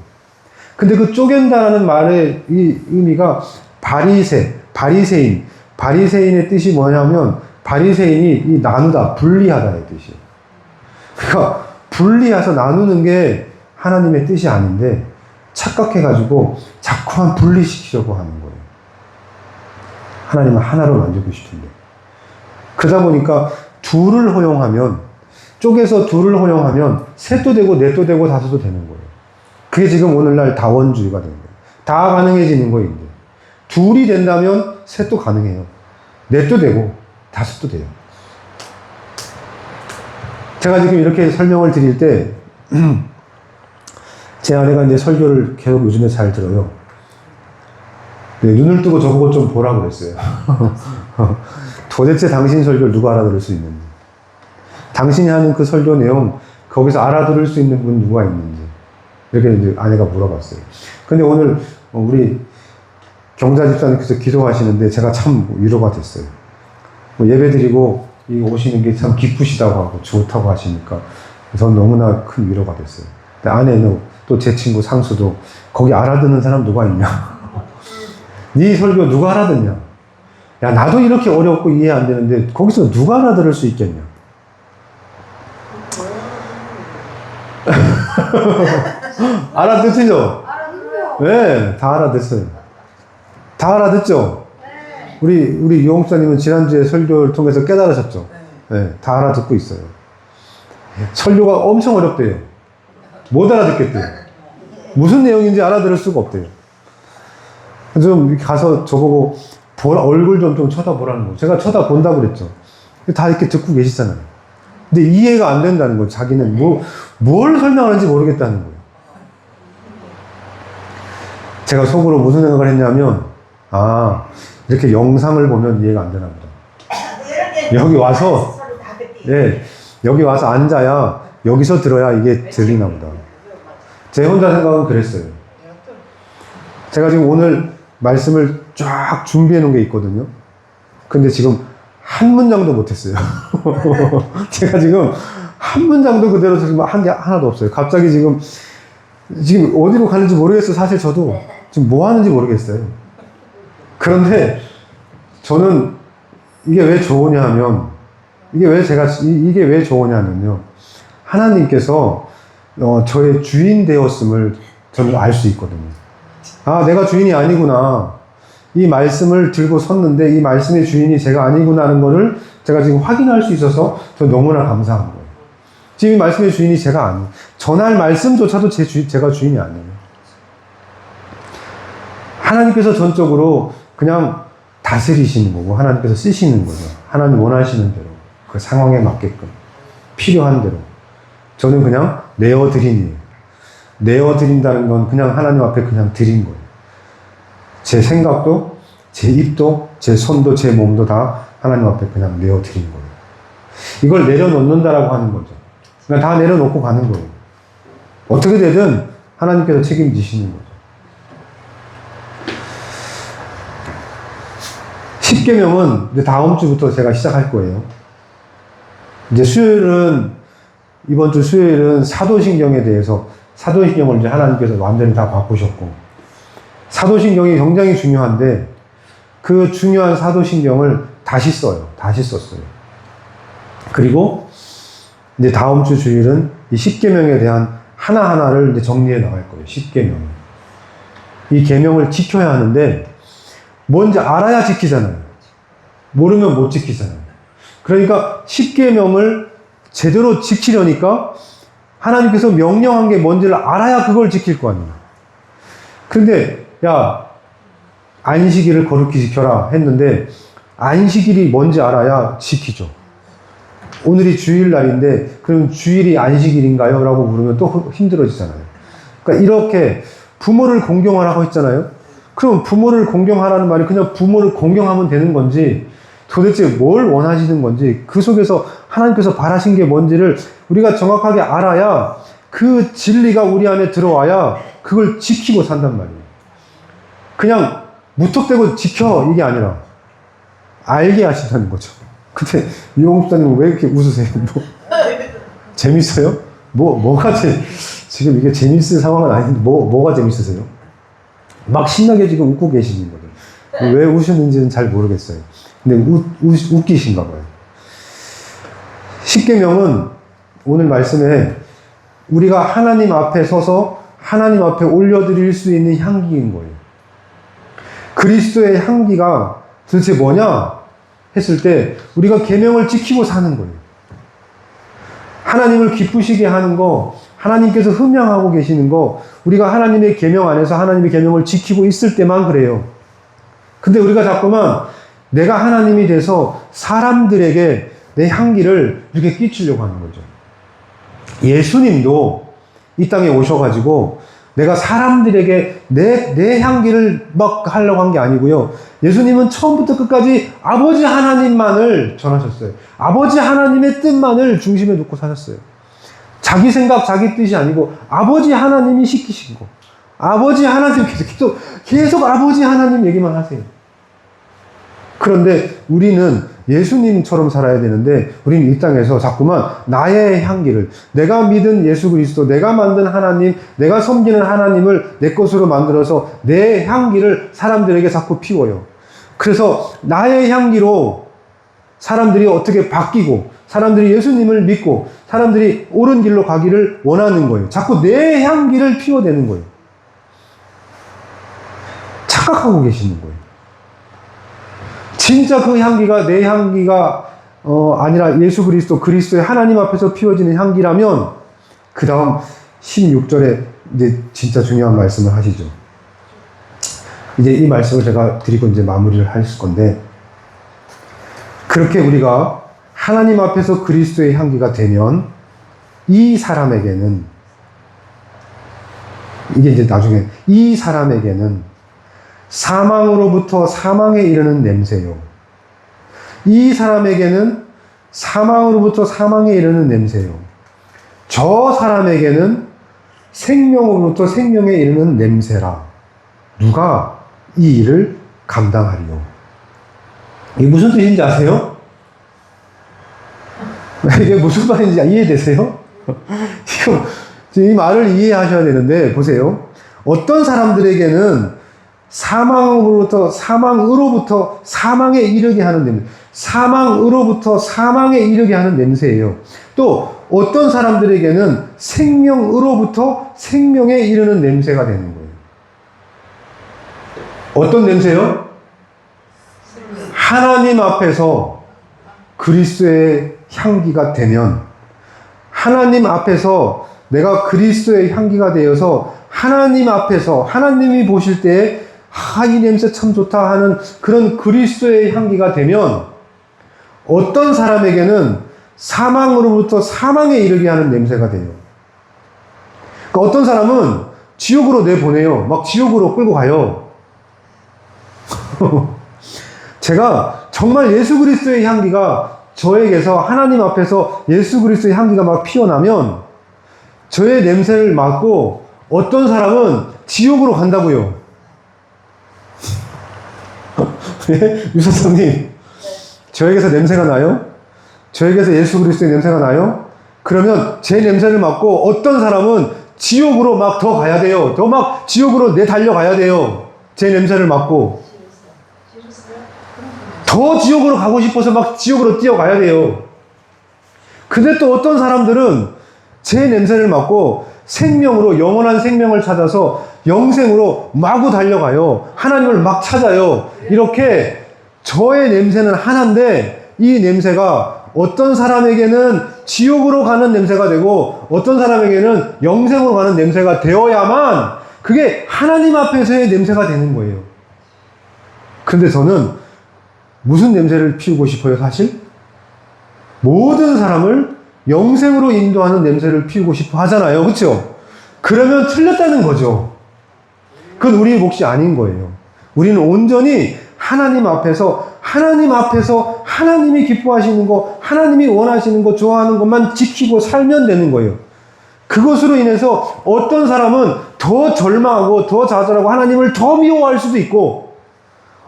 근데 그 쪼갠다라는 말의 이 의미가 바리새인. 바리새인의 뜻이 뭐냐면, 바리새인이 이 나누다, 분리하다의 뜻이에요. 그러니까 분리해서 나누는 게 하나님의 뜻이 아닌데 착각해가지고 자꾸만 분리시키려고 하는 거예요. 하나님은 하나로 만들고 싶은데. 그러다 보니까 둘을 허용하면, 쪼개서 둘을 허용하면 셋도 되고 넷도 되고 다섯도 되는 거예요. 그게 지금 오늘날 다원주의가 되는 거예요. 다 가능해지는 거인데 둘이 된다면 셋도 가능해요. 넷도 되고 다섯도 돼요. 제가 지금 이렇게 설명을 드릴 때 제 아내가 이제 설교를 계속 요즘에 잘 들어요. 네, 눈을 뜨고 저보고 좀 보라고 그랬어요. 도대체 당신 설교를 누가 알아들을 수 있는지. 당신이 하는 그 설교 내용, 거기서 알아들을 수 있는 분 누가 있는지. 이렇게 이제 아내가 물어봤어요. 근데 오늘 우리 경자 집사님께서 기도하시는데 제가 참 위로가 됐어요. 예배 드리고 오시는 게 참 기쁘시다고 하고 좋다고 하시니까 전 너무나 큰 위로가 됐어요. 근데 아내는 또 제 친구 상수도 거기 알아듣는 사람 누가 있냐? 네 설교 누가 알아듣냐? 야, 나도 이렇게 어렵고 이해 안 되는데 거기서 누가 알아들을 수 있겠냐? 알아듣죠? 네, 다 알아듣어요. 다 알아듣죠? 네. 우리 유홍사님은 지난주에 설교를 통해서 깨달으셨죠? 네. 네, 다 알아듣고 있어요. 설교가 엄청 어렵대요. 못 알아듣겠대요. 무슨 내용인지 알아들을 수가 없대요. 좀 이렇게 가서 저보고 얼굴 좀 쳐다보라는 거. 제가 쳐다본다고 그랬죠. 다 이렇게 듣고 계시잖아요. 근데 이해가 안 된다는 거예요. 자기는 뭘 설명하는지 모르겠다는 거예요. 제가 속으로 무슨 생각을 했냐면, 이렇게 영상을 보면 이해가 안 되나 보다. 여기 와서, 여기 와서 앉아야, 여기서 들어야 이게 들리나 보다. 제 혼자 생각은 그랬어요. 제가 지금 오늘 말씀을 쫙 준비해 놓은 게 있거든요. 근데 지금 한 문장도 못했어요. 제가 지금 한 문장도 그대로 지금 한 게 하나도 없어요. 갑자기 지금 어디로 가는지 모르겠어요. 사실 저도 지금 뭐 하는지 모르겠어요. 그런데 저는 이게 왜 좋으냐 하면, 이게 왜 좋으냐 하면요. 하나님께서 저의 주인 되었음을 저는 알 수 있거든요. 내가 주인이 아니구나. 이 말씀을 들고 섰는데 이 말씀의 주인이 제가 아니구나 하는 거를 제가 지금 확인할 수 있어서 저 너무나 감사한 거예요. 지금 이 말씀의 주인이 제가 아니에요. 전할 말씀조차도 제가 주인이 아니에요. 하나님께서 전적으로 그냥 다스리시는 거고 하나님께서 쓰시는 거죠. 하나님 원하시는 대로 그 상황에 맞게끔 필요한 대로 저는 그냥 내어드린다는 건 그냥 하나님 앞에 그냥 드린 거예요. 제 생각도, 제 입도, 제 손도, 제 몸도 다 하나님 앞에 그냥 내어드린 거예요. 이걸 내려놓는다라고 하는 거죠. 그냥 다 내려놓고 가는 거예요. 어떻게 되든 하나님께서 책임지시는 거죠. 10계명은 이제 다음 주부터 제가 시작할 거예요. 이제 이번 주 수요일은 사도신경에 대해서 사도신경을 이제 하나님께서 완전히 다 바꾸셨고, 사도신경이 굉장히 중요한데, 그 중요한 사도신경을 다시 썼어요. 그리고, 이제 다음 주 주일은 이 10계명에 대한 하나하나를 이제 정리해 나갈 거예요. 10계명. 이 계명을 지켜야 하는데, 뭔지 알아야 지키잖아요. 모르면 못 지키잖아요. 그러니까 10계명을 제대로 지키려니까 하나님께서 명령한 게 뭔지를 알아야 그걸 지킬 거 아니에요. 근데 안식일을 거룩히 지켜라 했는데 안식일이 뭔지 알아야 지키죠. 오늘이 주일날인데 그럼 주일이 안식일인가요? 라고 물으면 또 힘들어지잖아요. 그러니까 이렇게 부모를 공경하라고 했잖아요. 그럼 부모를 공경하라는 말이 그냥 부모를 공경하면 되는 건지 도대체 뭘 원하시는 건지 그 속에서 하나님께서 바라신 게 뭔지를 우리가 정확하게 알아야 그 진리가 우리 안에 들어와야 그걸 지키고 산단 말이에요. 그냥 무턱대고 지켜 이게 아니라 알게 하신다는 거죠. 근데 유홍수사님 왜 이렇게 웃으세요? 재밌어요? 지금 이게 재밌을 상황은 아닌데 뭐가 재밌으세요? 막 신나게 지금 웃고 계시는 거죠. 왜 우셨는지는 잘 모르겠어요. 근데 웃기신가 봐요. 10계명은 오늘 말씀에 우리가 하나님 앞에 서서 하나님 앞에 올려드릴 수 있는 향기인 거예요. 그리스도의 향기가 도대체 뭐냐 했을 때 우리가 계명을 지키고 사는 거예요. 하나님을 기쁘시게 하는 거, 하나님께서 흠양하고 계시는 거, 우리가 하나님의 계명 안에서 하나님의 계명을 지키고 있을 때만 그래요. 근데 우리가 자꾸만 내가 하나님이 돼서 사람들에게 내 향기를 이렇게 끼치려고 하는 거죠. 예수님도 이 땅에 오셔가지고 내가 사람들에게 내 향기를 막 하려고 한 게 아니고요. 예수님은 처음부터 끝까지 아버지 하나님만을 전하셨어요. 아버지 하나님의 뜻만을 중심에 놓고 사셨어요. 자기 생각, 자기 뜻이 아니고 아버지 하나님이 시키신 거. 아버지 하나님께서 계속 아버지 하나님 얘기만 하세요. 그런데 우리는 예수님처럼 살아야 되는데 우리는 이 땅에서 자꾸만 나의 향기를, 내가 믿은 예수 그리스도, 내가 만든 하나님, 내가 섬기는 하나님을 내 것으로 만들어서 내 향기를 사람들에게 자꾸 피워요. 그래서 나의 향기로 사람들이 어떻게 바뀌고 사람들이 예수님을 믿고 사람들이 옳은 길로 가기를 원하는 거예요. 자꾸 내 향기를 피워내는 거예요. 착각하고 계시는 거예요. 진짜 그 향기가 내 향기가 아니라 예수 그리스도의 하나님 앞에서 피워지는 향기라면 그 다음 16절에 이제 진짜 중요한 말씀을 하시죠. 이제 이 말씀을 제가 드리고 이제 마무리를 할 건데, 그렇게 우리가 하나님 앞에서 그리스도의 향기가 되면 이 사람에게는, 이게 이제 나중에 이 사람에게는 사망으로부터 사망에 이르는 냄새요. 이 사람에게는 사망으로부터 사망에 이르는 냄새요. 저 사람에게는 생명으로부터 생명에 이르는 냄새라. 누가 이 일을 감당하리요. 이게 무슨 뜻인지 아세요? 이게 무슨 말인지 이해되세요? 이 말을 이해하셔야 되는데, 보세요. 어떤 사람들에게는 사망으로부터 사망에 이르게 하는 냄새, 사망으로부터 사망에 이르게 하는 냄새예요. 또 어떤 사람들에게는 생명으로부터 생명에 이르는 냄새가 되는 거예요. 어떤 냄새요? 하나님 앞에서 그리스도의 향기가 되면, 하나님 앞에서 내가 그리스도의 향기가 되어서 하나님 앞에서 하나님이 보실 때 이 냄새 참 좋다 하는 그런 그리스도의 향기가 되면 어떤 사람에게는 사망으로부터 사망에 이르게 하는 냄새가 돼요. 그러니까 어떤 사람은 지옥으로 내보내요. 막 지옥으로 끌고 가요. 제가 정말 예수 그리스도의 향기가 저에게서 하나님 앞에서 예수 그리스도의 향기가 막 피어나면 저의 냄새를 맡고 어떤 사람은 지옥으로 간다고요. 예? 유사성님, 저에게서 냄새가 나요? 저에게서 예수 그리스도의 냄새가 나요? 그러면 제 냄새를 맡고 어떤 사람은 지옥으로 막 더 가야 돼요. 더 막 지옥으로 내달려가야 돼요. 제 냄새를 맡고. 더 지옥으로 가고 싶어서 막 지옥으로 뛰어가야 돼요. 근데 또 어떤 사람들은 제 냄새를 맡고 생명으로, 영원한 생명을 찾아서 영생으로 마구 달려가요. 하나님을 막 찾아요. 이렇게 저의 냄새는 하나인데 이 냄새가 어떤 사람에게는 지옥으로 가는 냄새가 되고 어떤 사람에게는 영생으로 가는 냄새가 되어야만 그게 하나님 앞에서의 냄새가 되는 거예요. 근데 저는 무슨 냄새를 피우고 싶어요, 사실? 모든 사람을 영생으로 인도하는 냄새를 피우고 싶어 하잖아요. 그렇죠? 그러면 틀렸다는 거죠. 그건 우리의 몫이 아닌 거예요. 우리는 온전히 하나님 앞에서 하나님이 기뻐하시는 거, 하나님이 원하시는 거, 좋아하는 것만 지키고 살면 되는 거예요. 그것으로 인해서 어떤 사람은 더 절망하고 더 좌절하고 하나님을 더 미워할 수도 있고,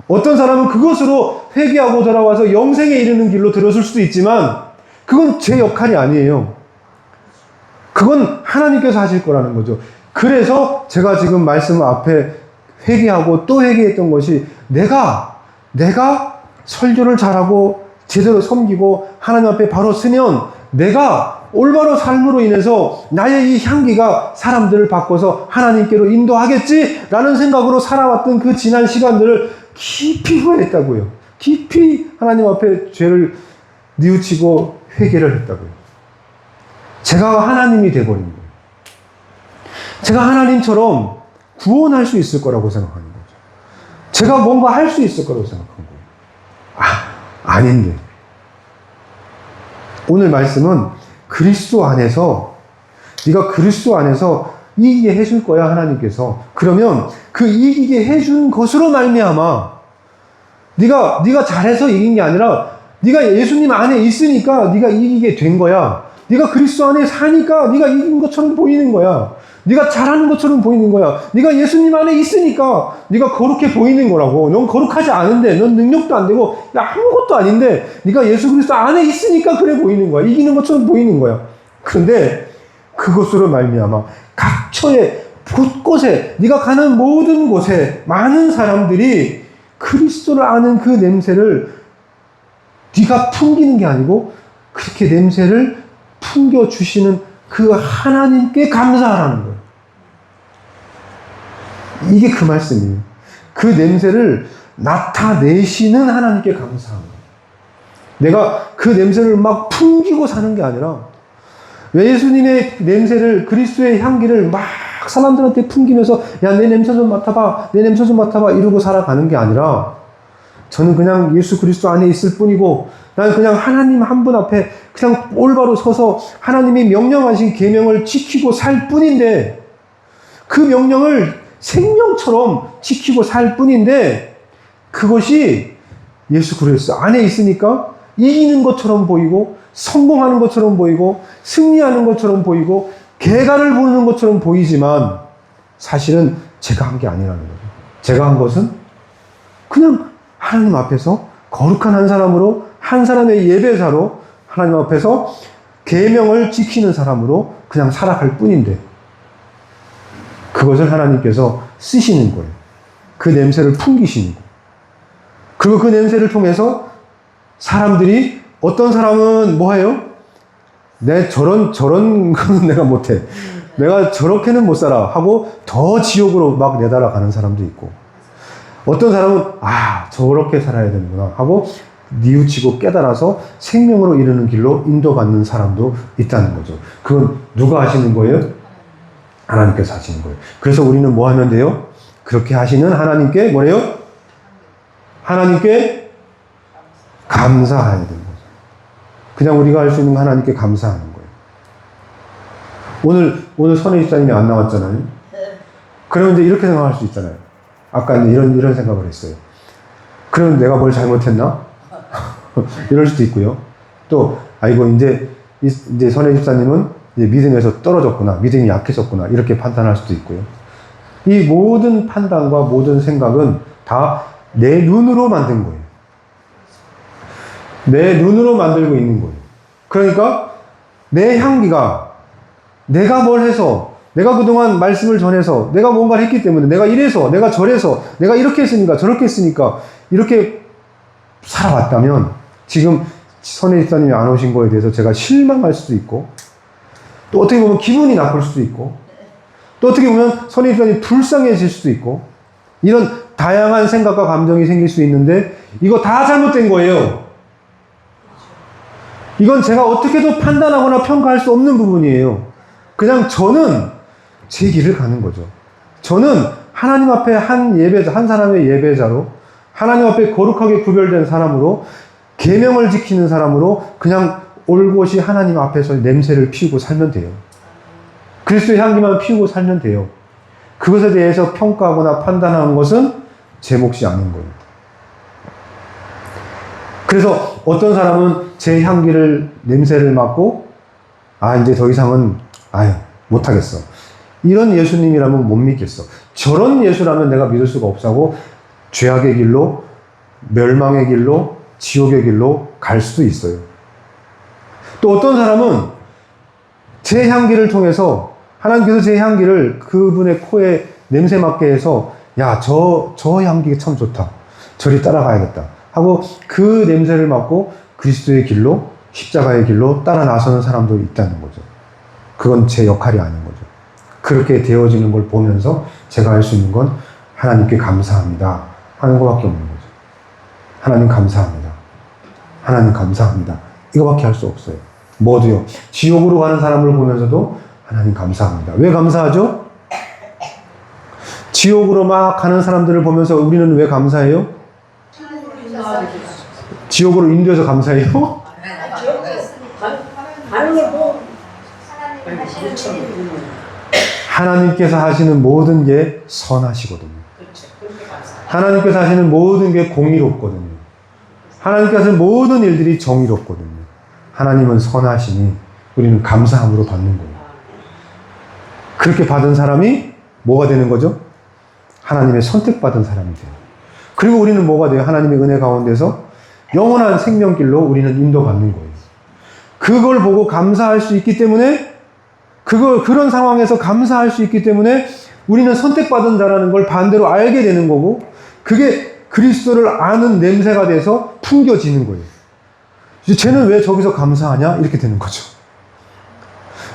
어떤 사람은 그것으로 회개하고 돌아와서 영생에 이르는 길로 들어설 수도 있지만 그건 제 역할이 아니에요. 그건 하나님께서 하실 거라는 거죠. 그래서 제가 지금 말씀 앞에 회개하고 또 회개했던 것이 내가 설교를 잘하고 제대로 섬기고 하나님 앞에 바로 서면 내가 올바로 삶으로 인해서 나의 이 향기가 사람들을 바꿔서 하나님께로 인도하겠지라는 생각으로 살아왔던 그 지난 시간들을 깊이 후회했다고요. 깊이 하나님 앞에 죄를 뉘우치고 회개를 했다고요. 제가 하나님이 돼버린 거예요. 제가 하나님처럼 구원할 수 있을 거라고 생각하는 거죠. 제가 뭔가 할 수 있을 거라고 생각한 거예요. 아닌데. 오늘 말씀은 그리스도 안에서, 네가 그리스도 안에서 이기게 해줄 거야, 하나님께서. 그러면 그 이기게 해준 것으로 말미암아 네가 잘해서 이긴 게 아니라 네가 예수님 안에 있으니까 네가 이기게 된 거야. 네가 그리스도 안에 사니까 네가 이긴 것처럼 보이는 거야. 네가 잘하는 것처럼 보이는 거야. 네가 예수님 안에 있으니까 네가 거룩해 보이는 거라고. 넌 거룩하지 않은데, 넌 능력도 안 되고 아무것도 아닌데 네가 예수 그리스도 안에 있으니까 그래 보이는 거야. 이기는 것처럼 보이는 거야. 그런데 그것으로 말미암아 각처에 곳곳에 네가 가는 모든 곳에 많은 사람들이 그리스도를 아는 그 냄새를 네가 풍기는 게 아니고 그렇게 냄새를 풍겨주시는 그 하나님께 감사하라는 거예요. 이게 그 말씀이에요. 그 냄새를 나타내시는 하나님께 감사합니다. 내가 그 냄새를 막 풍기고 사는 게 아니라 예수님의 냄새를, 그리스도의 향기를 막 사람들한테 풍기면서 야, 내 냄새 좀 맡아봐, 내 냄새 좀 맡아봐 이러고 살아가는 게 아니라 저는 그냥 예수 그리스도 안에 있을 뿐이고 나는 그냥 하나님 한 분 앞에 그냥 올바로 서서 하나님이 명령하신 계명을 지키고 살 뿐인데 그 명령을 생명처럼 지키고 살 뿐인데 그것이 예수 그리스도 안에 있으니까 이기는 것처럼 보이고 성공하는 것처럼 보이고 승리하는 것처럼 보이고 계가를 부르는 것처럼 보이지만 사실은 제가 한 게 아니라는 거죠. 제가 한 것은 그냥 하나님 앞에서 거룩한 한 사람으로, 한 사람의 예배자로 하나님 앞에서 계명을 지키는 사람으로 그냥 살아갈 뿐인데 그것을 하나님께서 쓰시는 거예요. 그 냄새를 풍기시는 거예요. 그리고 그 냄새를 통해서 사람들이 어떤 사람은 뭐 해요? 저런 거는 내가 못해. 내가 저렇게는 못 살아. 하고 더 지옥으로 막 내달아 가는 사람도 있고. 어떤 사람은 저렇게 살아야 되는구나 하고 뉘우치고 깨달아서 생명으로 이르는 길로 인도받는 사람도 있다는 거죠. 그건 누가 하시는 거예요? 하나님께서 하시는 거예요. 그래서 우리는 뭐 하면 돼요? 그렇게 하시는 하나님께 뭐래요? 하나님께 감사해야 되는 거죠. 그냥 우리가 할 수 있는 하나님께 감사하는 거예요. 오늘 선혜 집사님이 안 나왔잖아요. 그러면 이제 이렇게 생각할 수 있잖아요. 아까 이제 이런 생각을 했어요. 그러면 내가 뭘 잘못했나? 이럴 수도 있고요. 또, 이제 선혜 집사님은 이제 믿음에서 떨어졌구나. 믿음이 약해졌구나. 이렇게 판단할 수도 있고요. 이 모든 판단과 모든 생각은 다 내 눈으로 만든 거예요. 내 눈으로 만들고 있는 거예요. 그러니까 내 향기가 내가 뭘 해서 내가 그동안 말씀을 전해서 내가 뭔가를 했기 때문에 내가 이래서 내가 저래서 내가 이렇게 했으니까 저렇게 했으니까 이렇게 살아왔다면 지금 선혜 집사님이 안 오신 거에 대해서 제가 실망할 수도 있고 또 어떻게 보면 기분이 나쁠 수도 있고 또 어떻게 보면 선혜 집사님이 불쌍해질 수도 있고 이런 다양한 생각과 감정이 생길 수 있는데 이거 다 잘못된 거예요. 이건 제가 어떻게도 판단하거나 평가할 수 없는 부분이에요. 그냥 저는 제 길을 가는 거죠. 저는 하나님 앞에 한 사람의 예배자로 하나님 앞에 거룩하게 구별된 사람으로 계명을 지키는 사람으로 그냥 올곧이 하나님 앞에서 냄새를 피우고 살면 돼요. 그리스도의 향기만 피우고 살면 돼요. 그것에 대해서 평가하거나 판단하는 것은 제 몫이 아닌 거예요. 그래서 어떤 사람은 제 냄새를 맡고 이제 더 이상은 못하겠어. 이런 예수님이라면 못 믿겠어. 저런 예수라면 내가 믿을 수가 없다고 죄악의 길로, 멸망의 길로, 지옥의 길로 갈 수도 있어요. 또 어떤 사람은 제 향기를 통해서 하나님께서 제 향기를 그분의 코에 냄새 맡게 해서 저 향기가 참 좋다. 저리 따라가야겠다. 하고 그 냄새를 맡고 그리스도의 길로, 십자가의 길로 따라 나서는 사람도 있다는 거죠. 그건 제 역할이 아닌 거죠. 그렇게 되어지는 걸 보면서 제가 할 수 있는 건 하나님께 감사합니다 하는 것밖에 없는 거죠. 하나님 감사합니다. 하나님 감사합니다. 이거밖에 할 수 없어요. 모두요. 지옥으로 가는 사람을 보면서도 하나님 감사합니다. 왜 감사하죠? 지옥으로 막 가는 사람들을 보면서 우리는 왜 감사해요? 지옥으로 인도해서 감사해요? 하나님께서 하시는 모든 게 선하시거든요. 하나님께서 하시는 모든 게 공의롭거든요. 하나님께서 하시는 모든 일들이 정의롭거든요. 하나님은 선하시니 우리는 감사함으로 받는 거예요. 그렇게 받은 사람이 뭐가 되는 거죠? 하나님의 선택받은 사람이 돼요. 그리고 우리는 뭐가 돼요? 하나님의 은혜 가운데서 영원한 생명길로 우리는 인도받는 거예요. 그걸 보고 감사할 수 있기 때문에 그런 상황에서 감사할 수 있기 때문에 우리는 선택받은 자라는 걸 반대로 알게 되는 거고 그게 그리스도를 아는 냄새가 돼서 풍겨지는 거예요. 쟤는 왜 저기서 감사하냐? 이렇게 되는 거죠.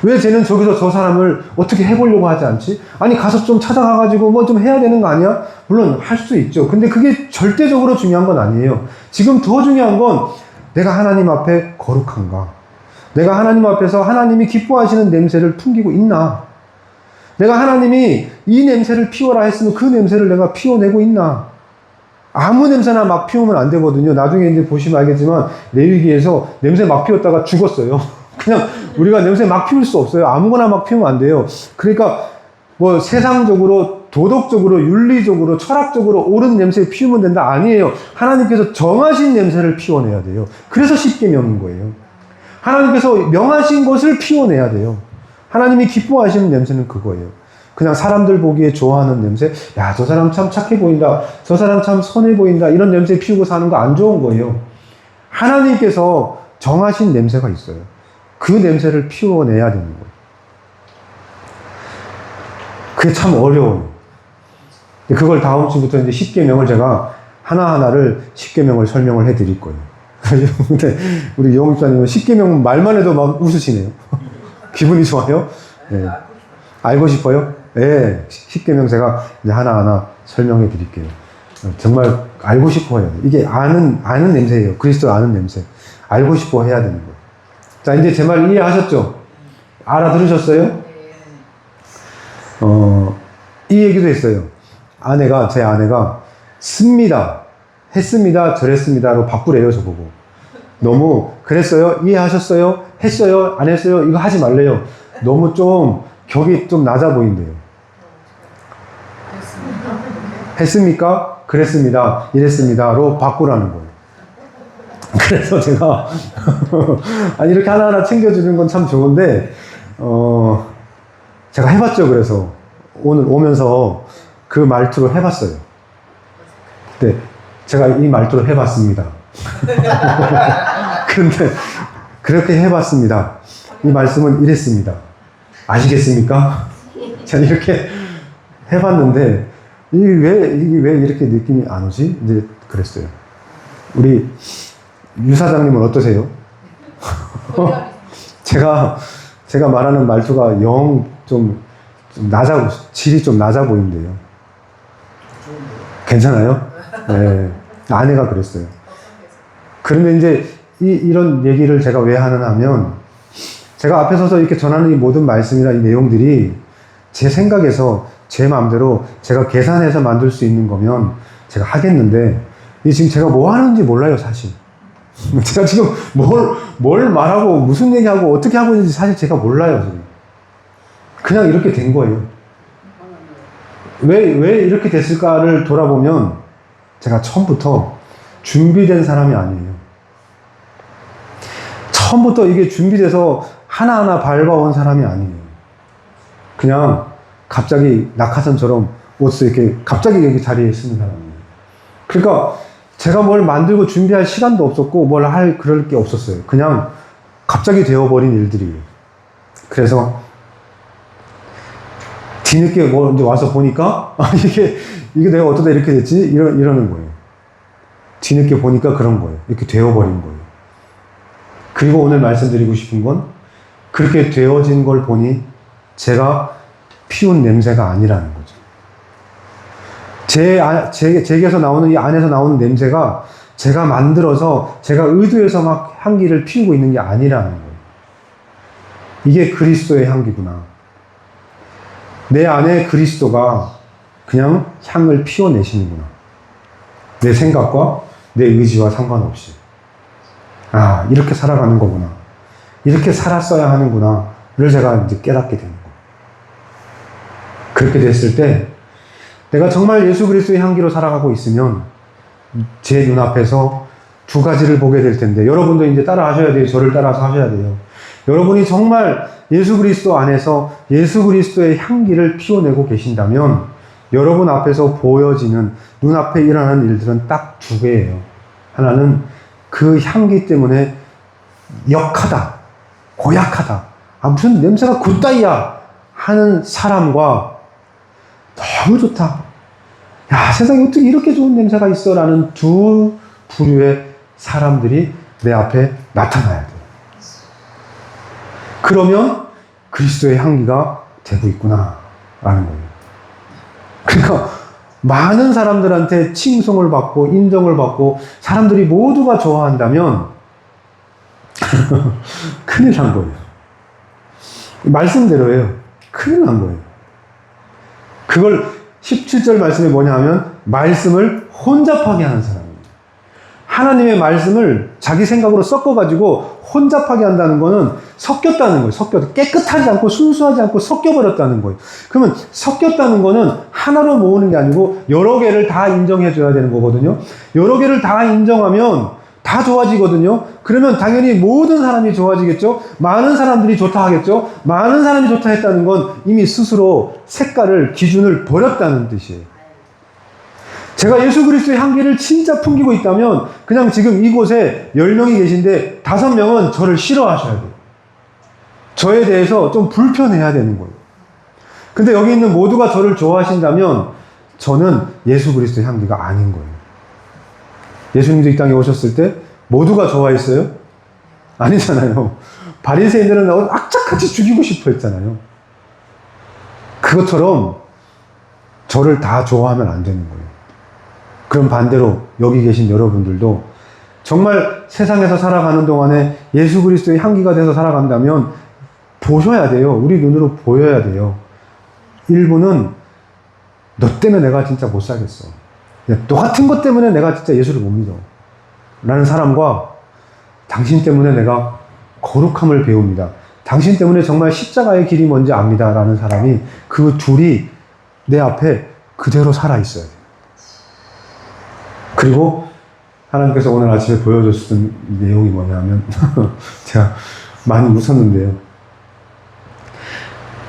왜 쟤는 저기서 저 사람을 어떻게 해보려고 하지 않지? 아니, 가서 좀 찾아가가지고 뭐 좀 해야 되는 거 아니야? 물론 할 수 있죠. 근데 그게 절대적으로 중요한 건 아니에요. 지금 더 중요한 건 내가 하나님 앞에 거룩한가? 내가 하나님 앞에서 하나님이 기뻐하시는 냄새를 풍기고 있나? 내가 하나님이 이 냄새를 피워라 했으면 그 냄새를 내가 피워내고 있나? 아무 냄새나 막 피우면 안 되거든요. 나중에 이제 보시면 알겠지만 레위기에서 냄새 막 피웠다가 죽었어요. 그냥 우리가 냄새 막 피울 수 없어요. 아무거나 막 피우면 안 돼요. 그러니까 뭐 세상적으로, 도덕적으로, 윤리적으로, 철학적으로 옳은 냄새 피우면 된다? 아니에요. 하나님께서 정하신 냄새를 피워내야 돼요. 그래서 십계명인 거예요. 하나님께서 명하신 것을 피워내야 돼요. 하나님이 기뻐하시는 냄새는 그거예요. 그냥 사람들 보기에 좋아하는 냄새, 야, 저 사람 참 착해 보인다, 저 사람 참 선해 보인다, 이런 냄새 피우고 사는 거 안 좋은 거예요. 하나님께서 정하신 냄새가 있어요. 그 냄새를 피워내야 되는 거예요. 그게 참 어려워요. 그걸 다음 주부터 이제 십계명을 제가 하나하나를 십계명을 설명을 해 드릴 거예요. 근데 우리 영목사님은 십계명 말만 해도 막 웃으시네요. 기분이 좋아요? 네. 알고 싶어요? 네. 십계명 제가 이제 하나하나 설명해 드릴게요. 정말 알고 싶어 해요. 이게 아는 냄새예요. 그리스도 아는 냄새. 알고 싶어 해야 되는 거예요. 자, 이제 제 말 이해하셨죠? 알아들으셨어요? 이 얘기도 했어요. 제 아내가 씁니다, 했습니다, 저랬습니다로 바꾸래요, 저보고. 너무, 그랬어요? 이해하셨어요? 했어요? 안 했어요? 이거 하지 말래요. 너무 좀, 격이 좀 낮아 보인대요. 했습니까? 그랬습니다, 이랬습니다로 바꾸라는 거예요. 그래서 제가, 아니, 이렇게 하나하나 챙겨주는 건 참 좋은데, 제가 해봤죠. 그래서 오늘 오면서 그 말투로 해봤어요. 네, 제가 이 말투로 해봤습니다. 그런데 그렇게 해봤습니다. 이 말씀은 이랬습니다. 아시겠습니까? 제가 이렇게 해봤는데 이게 왜 이렇게 느낌이 안 오지? 이제 그랬어요. 우리 유 사장님은 어떠세요? 제가 말하는 말투가 좀 질이 좀 낮아 보인대요. 괜찮아요? 네. 아내가 그랬어요. 그런데 이제 이런 얘기를 제가 왜 하느냐 하면, 제가 앞에 서서 이렇게 전하는 이 모든 말씀이나 이 내용들이 제 생각에서 제 마음대로 제가 계산해서 만들 수 있는 거면 제가 하겠는데, 지금 제가 뭐 하는지 몰라요, 사실. 제가 지금 뭘 말하고 무슨 얘기하고 어떻게 하고 있는지 사실 제가 몰라요, 지금. 그냥 이렇게 된 거예요. 왜 이렇게 됐을까를 돌아보면 제가 처음부터 준비된 사람이 아니에요. 처음부터 이게 준비돼서 하나하나 밟아온 사람이 아니에요. 그냥 갑자기 낙하산처럼 옷을 이렇게 갑자기 여기 자리에 쓰는 사람이에요. 그러니까 제가 뭘 만들고 준비할 시간도 없었고 그럴 게 없었어요. 그냥 갑자기 되어버린 일들이에요. 그래서 뒤늦게 이제 와서 보니까 이게 내가 어쩌다 이렇게 됐지? 이러는 거예요. 뒤늦게 보니까 그런 거예요. 이렇게 되어버린 거예요. 그리고 오늘 말씀드리고 싶은 건, 그렇게 되어진 걸 보니 제가 피운 냄새가 아니라는 거죠. 제게서 나오는, 이 안에서 나오는 냄새가 제가 만들어서 제가 의도해서 막 향기를 피우고 있는 게 아니라는 거예요. 이게 그리스도의 향기구나. 내 안에 그리스도가 그냥 향을 피워내시는구나. 내 생각과 내 의지와 상관없이. 아, 이렇게 살아가는 거구나. 이렇게 살았어야 하는구나를 제가 이제 깨닫게 되는 거예요. 그렇게 됐을 때 내가 정말 예수 그리스도의 향기로 살아가고 있으면 제 눈앞에서 두 가지를 보게 될 텐데, 여러분도 이제 따라 하셔야 돼요. 저를 따라서 하셔야 돼요. 여러분이 정말 예수 그리스도 안에서 예수 그리스도의 향기를 피워내고 계신다면 여러분 앞에서 보여지는, 눈앞에 일어나는 일들은 딱 두 개예요. 하나는 그 향기 때문에 역하다, 고약하다, 무슨 냄새가 굿다이야 하는 사람과 너무 좋다, 야, 세상에 어떻게 이렇게 좋은 냄새가 있어 라는 두 부류의 사람들이 내 앞에 나타나야 돼요. 그러면 그 그리스도의 향기가 되고 있구나 라는 거예요. 그러니까 많은 사람들한테 칭송을 받고 인정을 받고 사람들이 모두가 좋아한다면 큰일 난 거예요. 말씀대로예요. 큰일 난 거예요. 그걸 17절 말씀이 뭐냐 하면 말씀을 혼잡하게 하는 사람입니다. 하나님의 말씀을 자기 생각으로 섞어가지고 혼잡하게 한다는 거는 섞였다는 거예요. 섞여서 깨끗하지 않고 순수하지 않고 섞여버렸다는 거예요. 그러면 섞였다는 거는 하나로 모으는 게 아니고 여러 개를 다 인정해줘야 되는 거거든요. 여러 개를 다 인정하면 다 좋아지거든요. 그러면 당연히 모든 사람이 좋아지겠죠. 많은 사람들이 좋다 하겠죠. 많은 사람이 좋다 했다는 건 이미 스스로 색깔을, 기준을 버렸다는 뜻이에요. 제가 예수 그리스도의 향기를 진짜 풍기고 있다면 그냥 지금 이곳에 10명이 계신데 5명은 저를 싫어하셔야 돼요. 저에 대해서 좀 불편해야 되는 거예요. 근데 여기 있는 모두가 저를 좋아하신다면 저는 예수 그리스도의 향기가 아닌 거예요. 예수님도 이 땅에 오셨을 때 모두가 좋아했어요? 아니잖아요. 바리새인들은 악착같이 죽이고 싶어 했잖아요. 그것처럼 저를 다 좋아하면 안 되는 거예요. 그럼 반대로 여기 계신 여러분들도 정말 세상에서 살아가는 동안에 예수 그리스도의 향기가 돼서 살아간다면 보셔야 돼요. 우리 눈으로 보여야 돼요. 일부는 너 때문에 내가 진짜 못 살겠어. 너 같은 것 때문에 내가 진짜 예수를 못 믿어. 라는 사람과 당신 때문에 내가 거룩함을 배웁니다. 당신 때문에 정말 십자가의 길이 뭔지 압니다. 라는 사람이 그 둘이 내 앞에 그대로 살아있어야 돼요. 그리고 하나님께서 오늘 아침에 보여줬던 내용이 뭐냐면 제가 많이 웃었는데요.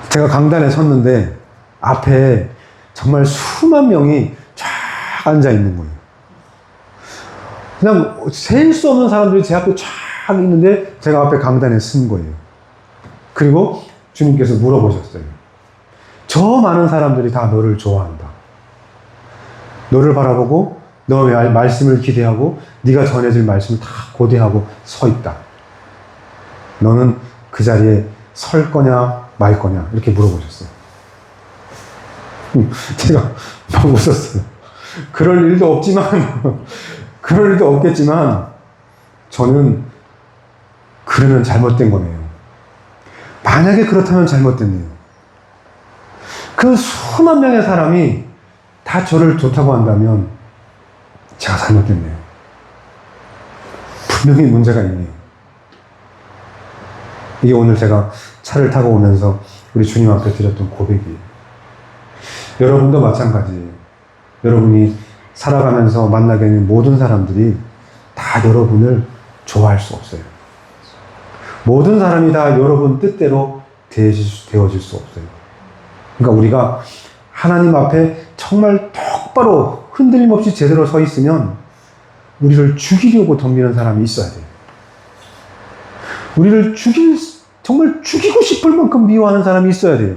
제가 강단에 섰는데 앞에 정말 수만 명이 쫙 앉아 있는 거예요. 그냥 셀 수 없는 사람들이 제 앞에 쫙 있는데 제가 앞에 강단에 쓴 거예요. 그리고 주님께서 물어보셨어요. 저 많은 사람들이 다 너를 좋아한다. 너를 바라보고 너의 말씀을 기대하고 네가 전해질 말씀을 다 고대하고 서 있다. 너는 그 자리에 설 거냐 말 거냐 이렇게 물어보셨어요. 제가 막 웃었어요. 그럴 일도 없지만 그럴 일도 없겠지만 저는 그러면 잘못된 거네요. 만약에 그렇다면 잘못됐네요. 그 수만 명의 사람이 다 저를 좋다고 한다면 제가 잘못됐네요. 분명히 문제가 있네요. 이게 오늘 제가 차를 타고 오면서 우리 주님 앞에 드렸던 고백이에요. 여러분도 마찬가지예요. 여러분이 살아가면서 만나게 되는 모든 사람들이 다 여러분을 좋아할 수 없어요. 모든 사람이 다 여러분 뜻대로 되어질 수 없어요. 그러니까 우리가 하나님 앞에 정말 똑바로 흔들림 없이 제대로 서 있으면 우리를 죽이려고 덤비는 사람이 있어야 돼요. 우리를 정말 죽이고 싶을 만큼 미워하는 사람이 있어야 돼요.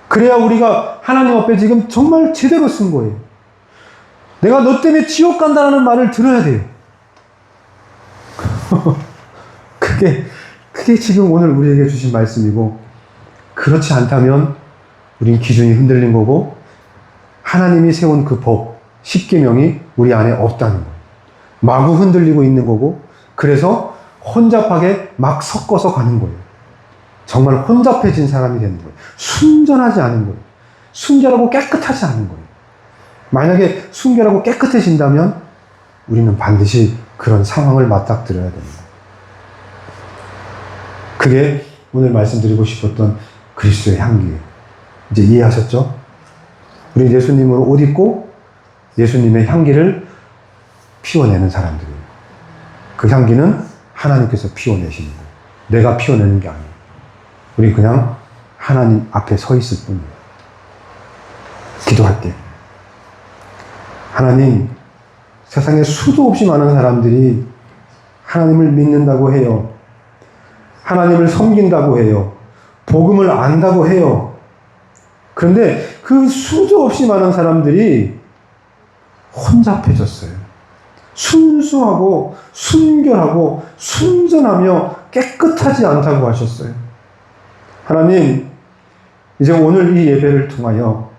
그래야 우리가 하나님 앞에 지금 정말 제대로 쓴 거예요. 내가 너 때문에 지옥 간다는 말을 들어야 돼요. 그게 지금 오늘 우리에게 주신 말씀이고, 그렇지 않다면 우린 기준이 흔들린 거고 하나님이 세운 그 법, 십계명이 우리 안에 없다는 거예요. 마구 흔들리고 있는 거고, 그래서 혼잡하게 막 섞어서 가는 거예요. 정말 혼잡해진 사람이 되는 거예요. 순전하지 않은 거예요. 순결하고 깨끗하지 않은 거예요. 만약에 순결하고 깨끗해진다면 우리는 반드시 그런 상황을 맞닥뜨려야 됩니다. 그게 오늘 말씀드리고 싶었던 그리스도의 향기예요. 이제 이해하셨죠? 우리 예수님으로 옷 입고 예수님의 향기를 피워내는 사람들이에요. 그 향기는 하나님께서 피워내시는 거예요. 내가 피워내는 게 아니에요. 우리 그냥 하나님 앞에 서 있을 뿐이에요. 기도할게요. 하나님, 세상에 수도 없이 많은 사람들이 하나님을 믿는다고 해요. 하나님을 섬긴다고 해요. 복음을 안다고 해요. 그런데 그 수도 없이 많은 사람들이 혼잡해졌어요. 순수하고 순결하고 순전하며 깨끗하지 않다고 하셨어요. 하나님, 이제 오늘 이 예배를 통하여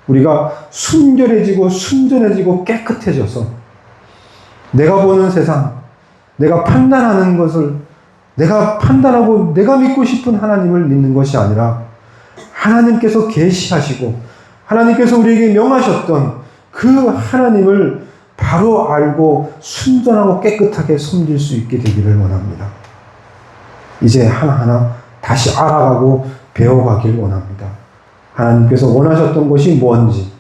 우리가 순결해지고 순전해지고 깨끗해져서 내가 보는 세상, 내가 판단하는 것을 내가 판단하고 내가 믿고 싶은 하나님을 믿는 것이 아니라 하나님께서 계시하시고 하나님께서 우리에게 명하셨던 그 하나님을 바로 알고 순전하고 깨끗하게 섬길 수 있게 되기를 원합니다. 이제 하나하나 다시 알아가고 배워가길 원합니다. 하나님께서 원하셨던 것이 뭔지,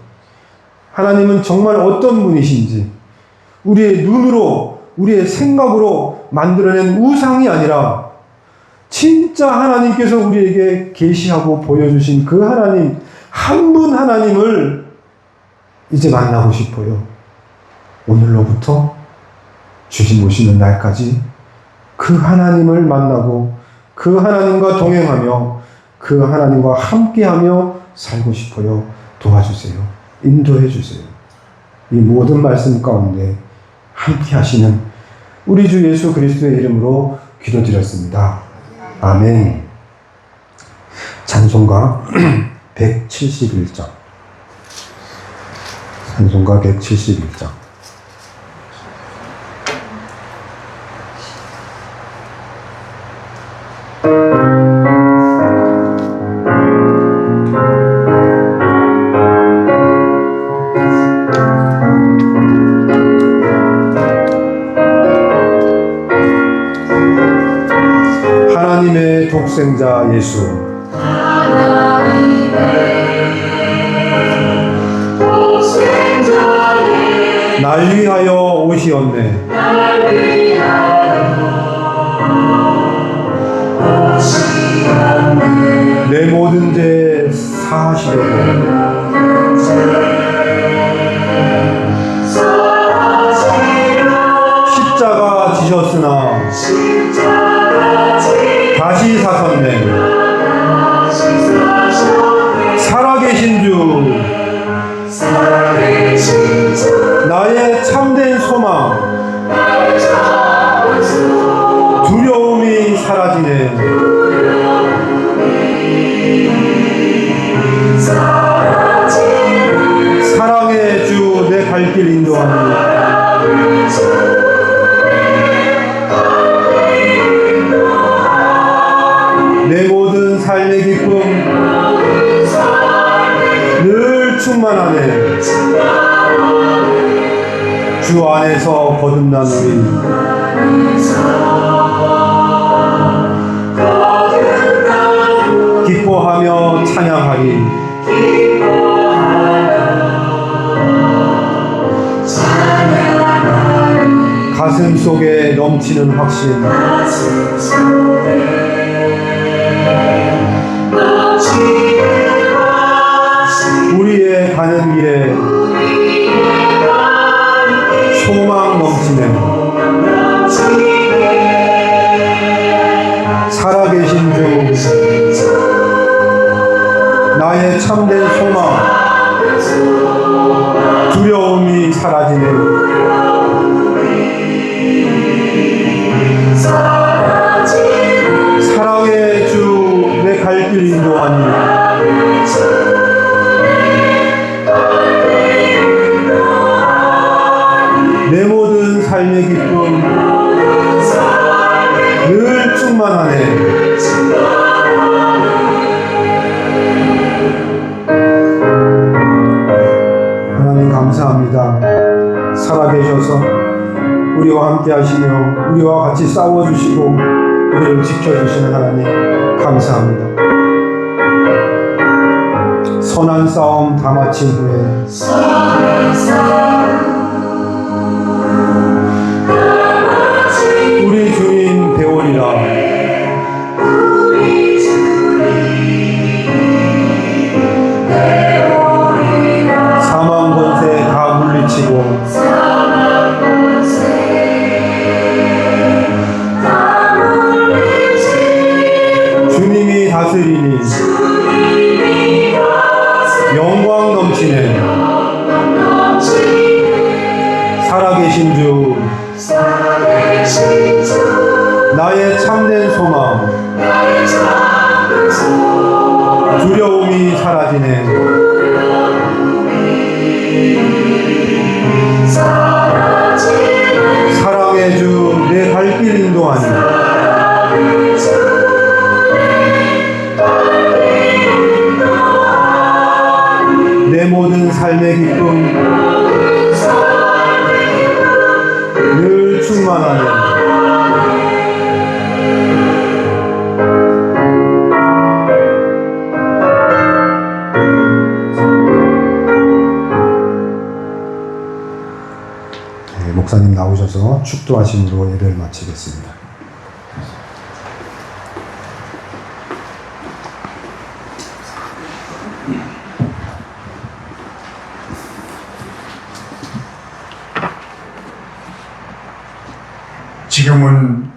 하나님은 정말 어떤 분이신지, 우리의 눈으로, 우리의 생각으로 만들어낸 우상이 아니라 진짜 하나님께서 우리에게 계시하고 보여주신 그 하나님, 한 분 하나님을 이제 만나고 싶어요. 오늘로부터 주님 오시는 날까지 그 하나님을 만나고 그 하나님과 동행하며 그 하나님과 함께하며 살고 싶어요. 도와주세요. 인도해 주세요. 이 모든 말씀 가운데 함께 하시는 우리 주 예수 그리스도의 이름으로 기도드렸습니다. 아멘. 찬송가 171장. 찬송가 171장. 하나님의 독생자 예수, 날 위하여 오시었네. 내 모든 죄 사하시려고 십자가 지셨으나 다시 사셨네. 살아계신 주, 나의 참된 소망, 두려움이 사라지네. 사랑의 주, 내 갈 길 인도하니 내 모든 삶의 기쁨 늘 충만하네. 주 안에서 거듭난 우리, 기뻐하며 찬양하리. 가슴 속에 넘치는 확신, 우리의 가는 길에 소망 넘치네. 살아계신 주, 나의 참된 소망, 두려움이 사라지네. 사랑의 주, 내 갈 길 인도하니 내 모든 삶의 기쁨 늘 충만하네. 하나님 감사합니다. 살아계셔서 우리와 함께 하시며 우리와 같이 싸워주시고 우리를 지켜주시는 하나님 감사합니다. 선한 싸움 다 마친 후에 우리 주님 배우리라. 사망 권세 다 물리치고 주님이 다스리니 영광 넘치네. 네, 목사님 나오셔서 축도하심으로 예배를 마치겠습니다. 지금은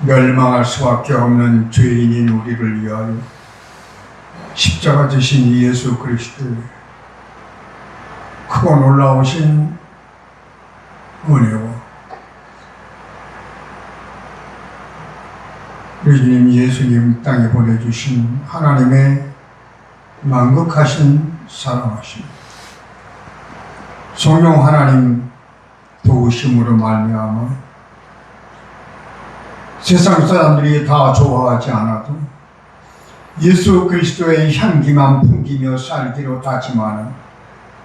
멸망할 수밖에 없는 죄인인 우리를 위하여 십자가 지신 예수 그리스도의 크고 놀라우신 은혜와 우리 주님 예수님 땅에 보내주신 하나님의 만극하신 사랑하심, 성령 하나님 도우심으로 말미암아 세상 사람들이 다 좋아하지 않아도 예수 그리스도의 향기만 풍기며 살기로 다짐하는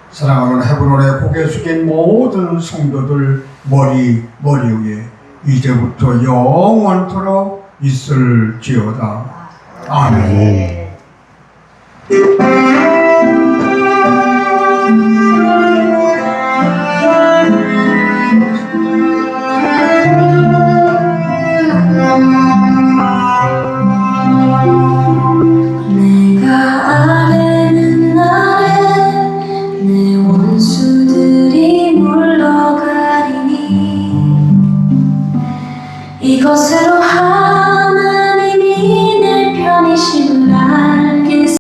사랑하는 헤브론의 고개 숙인 모든 성도들 머리 위에 이제부터 영원토록 있을지어다. 아멘. 네. 내가 아뢰는 날에 내 원수들이 물러가리니 이것으로